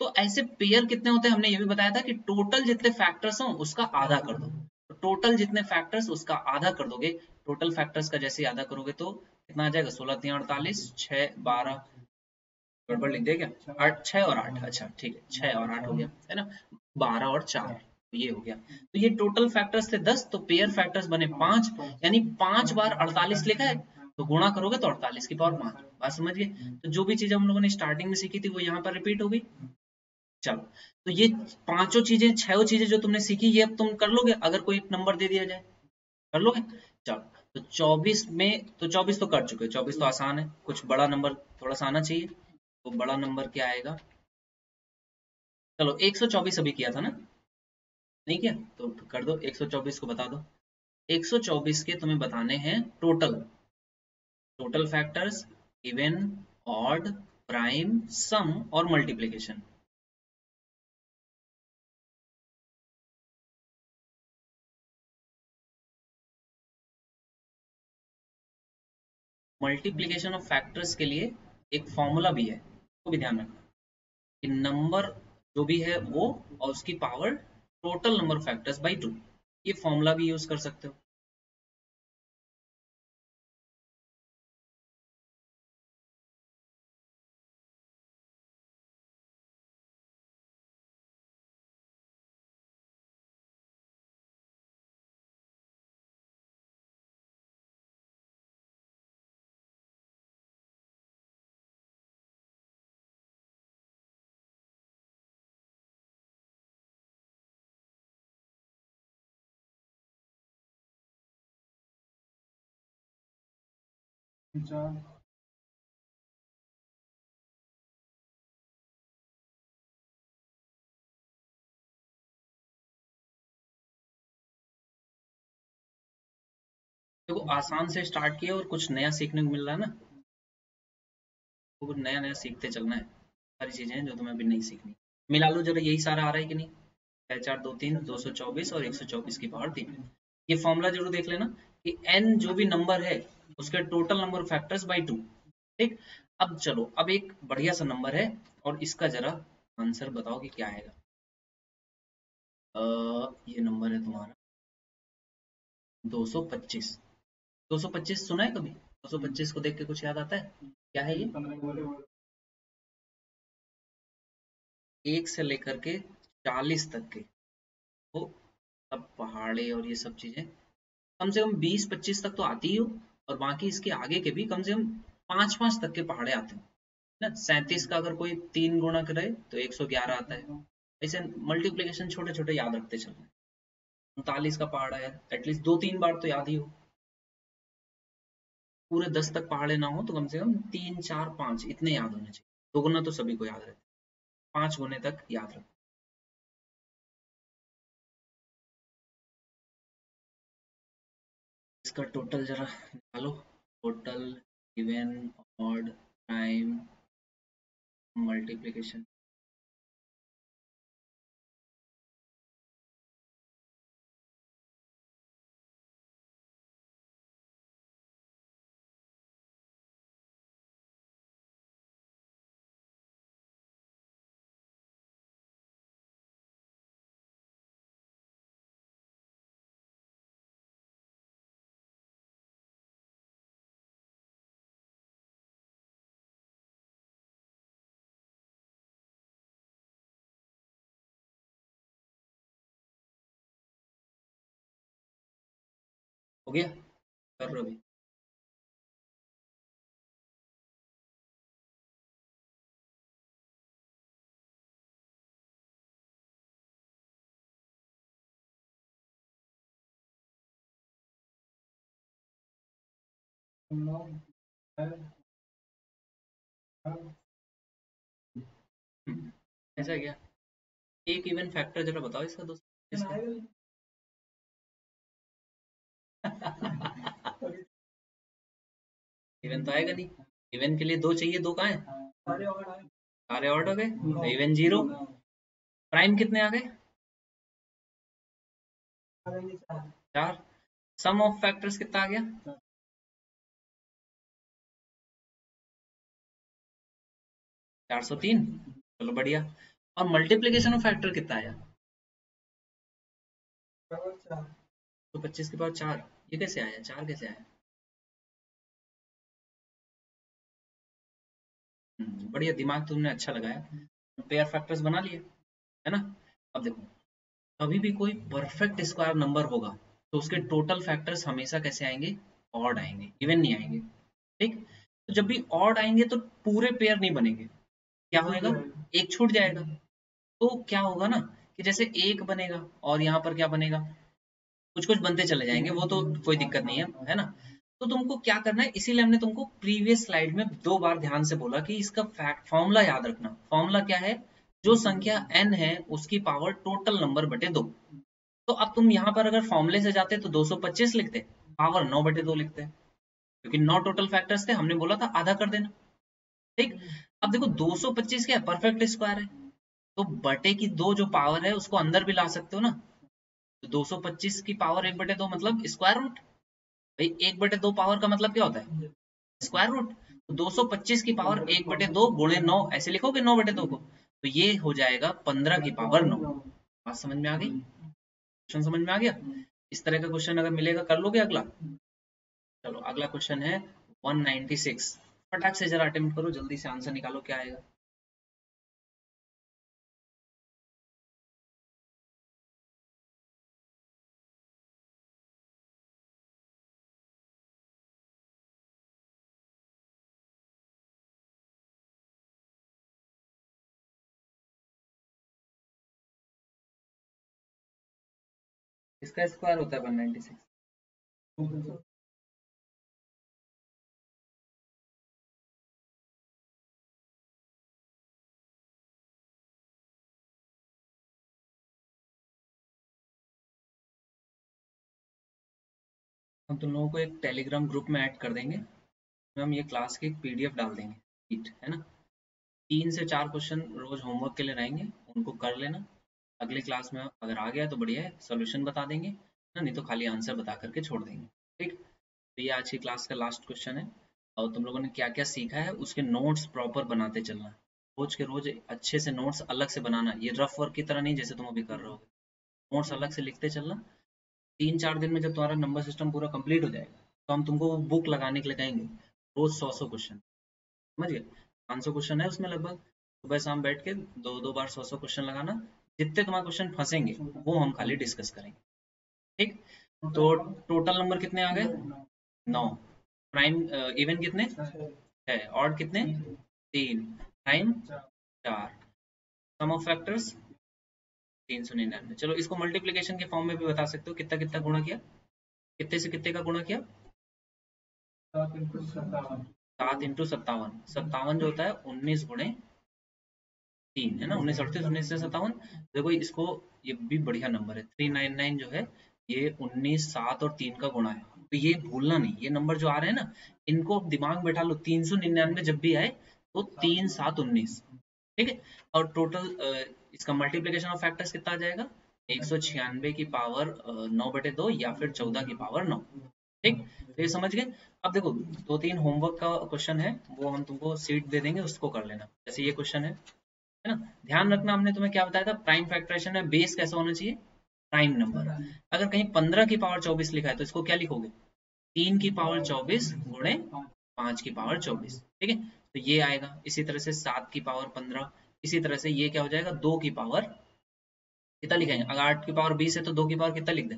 तो ऐसे पेयर कितने होते हैं, हमने ये भी बताया था कि टोटल जितने फैक्टर्स हो उसका आधा कर दो। तो टोटल जितने फैक्टर्स उसका आधा कर दोगे। टोटल फैक्टर्स का जैसे आधा करोगे तो कितना आ जाएगा, 16 3 48, 6 12, गड़बड़ लिख दिया क्या, 8 6 और 8, अच्छा ठीक है, 6 और 8 हो गया है ना, 12 और 4, तो ये हो गया। तो ये टोटल फैक्टर्स थे 10, तो पेयर फैक्टर्स बने 5, यानी 5 बार 48 लिखा है, तो गुणा करोगे तो 48 की पावर 5। बात समझ गए। तो जो भी चीज हम लोगों ने स्टार्टिंग में सीखी थी वो यहाँ पर रिपीट हो गई। चलो, तो ये पांचों चीजें, छह चीजें जो तुमने सीखी, ये अब तुम कर लोगे अगर कोई एक नंबर दे दिया जाए, कर लोगे। चलो, तो 24 में, तो 24 तो कर चुके, 24 तो आसान है, कुछ बड़ा नंबर थोड़ा सा आना चाहिए। तो बड़ा नंबर क्या आएगा, चलो 124 अभी किया था ना, नहीं किया, तो कर दो 124 को बता दो। 124 के तुम्हें बताने हैं total, total factors, even, odd, prime, sum और मल्टीप्लीकेशन। मल्टीप्लीकेशन ऑफ फैक्टर्स के लिए एक फॉर्मूला भी है, वो भी ध्यान रखना कि नंबर जो भी है वो और उसकी power total number factors by 2, ये फॉर्मूला भी यूज कर सकते हो। देखो आसान से स्टार्ट किया और कुछ नया सीखने को मिल रहा है ना, तो कुछ नया नया सीखते चलना है। सारी चीजें हैं जो तुम्हें अभी नहीं सीखनी। मिला लो जरा, यही सारा आ रहा है कि नहीं? 6 4 2 3 224 और 124 की पावर 3। ये फॉर्मूला जरूर देख लेना कि n जो भी नंबर है उसके टोटल नंबर फैक्टर्स बाई 2। ठीक। अब चलो, अब एक बढ़िया सा नंबर है और इसका जरा आंसर बताओ कि क्या आएगा। ये नंबर है तुम्हारा 225। 225 सुना है कभी? 225 को देख के कुछ याद आता है? क्या है ये? एक से लेकर के 40 तक के, वो सब पहाड़े और ये सब चीजें कम से कम 20 25 तक तो आती ही हो, और बाकी इसके आगे के भी कम से कम 5 5 तक के पहाड़े आते हैं ना। 37 का अगर कोई 3 गुना करे तो 111 आता है। ऐसे मल्टीप्लीकेशन छोटे छोटे याद रखते चलना है। 39 का पहाड़ा है, एटलीस्ट 2 3 बार तो याद ही हो। पूरे 10 तक पहाड़े ना हो तो कम से कम 3 4 5 इतने याद होने चाहिए। 2 गुना तो सभी को याद रहता है, 5 गुने तक याद रखो। इसका टोटल जरा निकालो। Total, even, odd, prime, multiplication. हो गया? कर लो अभी। ऐसा क्या? एक इवन फैक्टर जरा बताओ इसका दोस्त, इसका। इवन तो आएगा नहीं। इवन के लिए दो चाहिए, दो कहाँ है? सारे ऑड हो गए तो इवन जीरो। प्राइम कितने आ गए? 4। सम ऑफ फैक्टर्स कितना आ गया? 403। चलो बढ़िया। और मल्टीप्लीकेशन ऑफ फैक्टर कितना आया? तो 25 के पावर 4। ये कैसे आया? 4 कैसे आया? बढ़िया, दिमाग तुमने अच्छा लगाया। पेयर फैक्टर्स बना लिए, है ना? अब देखो, कभी भी कोई परफेक्ट स्क्वायर नंबर होगा तो उसके टोटल फैक्टर्स हमेशा कैसे आएंगे? ऑड आएंगे, इवन नहीं आएंगे। ठीक। तो जब भी ऑड आएंगे तो पूरे पेयर नहीं बनेंगे। क्या होएगा? एक छूट जाएगा। तो क्या होगा ना कि जैसे एक बनेगा और यहाँ पर क्या बनेगा, कुछ कुछ बनते चले जाएंगे, वो तो कोई दिक्कत नहीं है ना? तो तुमको क्या करना है, इसीलिए हमने तुमको प्रीवियस स्लाइड में 2 बार ध्यान से बोला कि इसका फैक्ट फॉर्मूला याद रखना। फॉर्मूला क्या है? जो संख्या n है उसकी पावर टोटल नंबर बटे 2। तो अब तुम यहाँ पर अगर फॉर्मूले से जाते तो 225 लिखते, पावर 9 बटे 2 लिखते, क्योंकि 9 टोटल फैक्टर्स थे, हमने बोला था आधा कर देना। ठीक। अब देखो 225 क्या है? परफेक्ट स्क्वायर है, तो बटे की 2 जो पावर है उसको अंदर भी ला सकते हो ना। तो 225 की पावर 1/2 मतलब स्क्वायर रूट। भाई 1/2 पावर का मतलब क्या होता है? Square root. तो 225 की पावर 1/2 गुणे 9 ऐसे लिखोगे 9/2 को, तो ये हो जाएगा 15 की पावर 9। बात समझ में आ गई? क्वेश्चन समझ में आ गया? इस तरह का क्वेश्चन अगर मिलेगा कर लोगे अगला? चलो अगला क्वेश्चन है 196। फटाक से जरा अटेम्प्ट करो, जल्दी से आंसर निकालो क्या आएगा। इसका स्क्वायर होता है 196। हम तुम लोगों को एक टेलीग्राम ग्रुप में ऐड कर देंगे, हम ये क्लास की एक पीडीएफ डाल देंगे, ठीक है ना? 3 से 4 क्वेश्चन रोज होमवर्क के लिए रहेंगे, उनको कर लेना। अगली क्लास में अगर आ गया तो बढ़िया है, सोल्यूशन बता देंगे ना, नहीं तो खाली आंसर बता करके छोड़ देंगे। ठीक, तो ये आज की क्लास का लास्ट क्वेश्चन है। और तुम लोगों ने क्या क्या सीखा है उसके नोट्स प्रॉपर बनाते चलना, रोज के रोज अच्छे से नोट्स अलग से बनाना, ये रफ वर्क की तरह नहीं जैसे तुम अभी कर रहे हो। नोट्स अलग से लिखते चलना। 3-4 दिन में जब तुम्हारा नंबर सिस्टम पूरा कंप्लीट हो जाएगा तो हम तुमको वो बुक लगाने के लिए कहेंगे, रोज 100 क्वेश्चन, समझ गए? 500 क्वेश्चन है उसमें लगभग, सुबह शाम बैठ के 2-2 बार 100 क्वेश्चन लगाना। जितने तुम्हारे क्वेश्चन फंसेंगे वो हम खाली डिस्कस करेंगे। ठीक, तो टोटल नंबर कितने आ गए? 9। प्राइम इवन कितने? 6। ऑड कितने? 3। टाइम 4। Sum of factors 399। चलो इसको मल्टीप्लिकेशन के फॉर्म में भी बता सकते हो, कितना कितना गुणा किया, कितने से कितने का गुणा किया? 7 × 57। 57 जो होता है 19 × 3 है ना, 1938, 1957। देखो इसको, ये भी बढ़िया नंबर है, 399 जो है ये 19, 7 और 3 का गुणा है। तो ये भूलना नहीं, ये नंबर जो आ रहे हैं ना इनको दिमाग में बैठा लो, 399 जब भी आए तो 3, 7, 19। ठीक है, और टोटल इसका मल्टीप्लीकेशन ऑफ फैक्टर्स कितना आ जाएगा? 196 की पावर 9/2 या फिर 14 की पावर 9। ठीक, तो ये समझ गए। अब देखो 2-3 होमवर्क का क्वेश्चन है, वो हम तुमको सीट दे देंगे, उसको कर लेना। जैसे ये क्वेश्चन है ना, ध्यान रखना हमने तुम्हें क्या बताया था, प्राइम फैक्टराइजेशन में बेस कैसा होना चाहिए? Prime number. अगर कहीं 15 की पावर 24 लिखा है तो इसको क्या लिखोगे? 3 की पावर 24 गुणे 5 की पावर 24। ठीक है, तो ये आएगा। इसी तरह से 7 की पावर 15, इसी तरह से ये क्या हो जाएगा, 2 की पावर कितना लिखेंगे? अगर 8 की पावर 20 है तो 2 की पावर कितना लिख दें?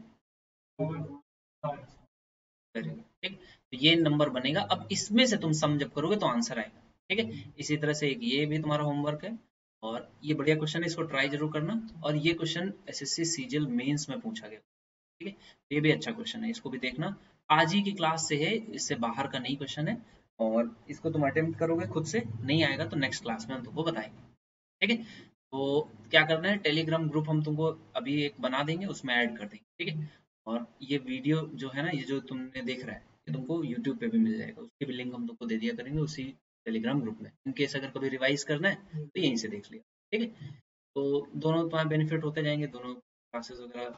Very good. ठीक, तो ये नंबर बनेगा। अब इसमें से तुम सम जब करोगे तो आंसर आएगा। ठीक है, इसी तरह से एक ये भी तुम्हारा होमवर्क है, और ये बढ़िया क्वेश्चन है, इसको ट्राई जरूर करना। और ये क्वेश्चन एसएससी सीजीएल मेंस में पूछा गया। ठीक है, तो ये भी अच्छा क्वेश्चन है, इसको भी देखना। आज ही की क्लास से है, इससे बाहर का नहीं क्वेश्चन है, और इसको तुम अटेम्प्ट करोगे खुद से, नहीं आएगा तो नेक्स्ट क्लास में हम तुमको बताएंगे। ठीक है, तो क्या करना है, टेलीग्राम ग्रुप हम तुमको अभी एक बना देंगे, उसमें ऐड कर देंगे। ठीक है, और ये वीडियो जो है ना, ये जो तुमने देख रहा है, ये तुमको यूट्यूब पे भी मिल जाएगा, उसकी भी लिंक हम तुमको दे दिया करेंगे उसी टेलीग्राम ग्रुप में, इन केस अगर कभी रिवाइज करना है तो यहीं से देख लिया। ठीक है, तो दोनों तुम्हारे बेनिफिट होते जाएंगे, दोनों क्लासेस वगैरह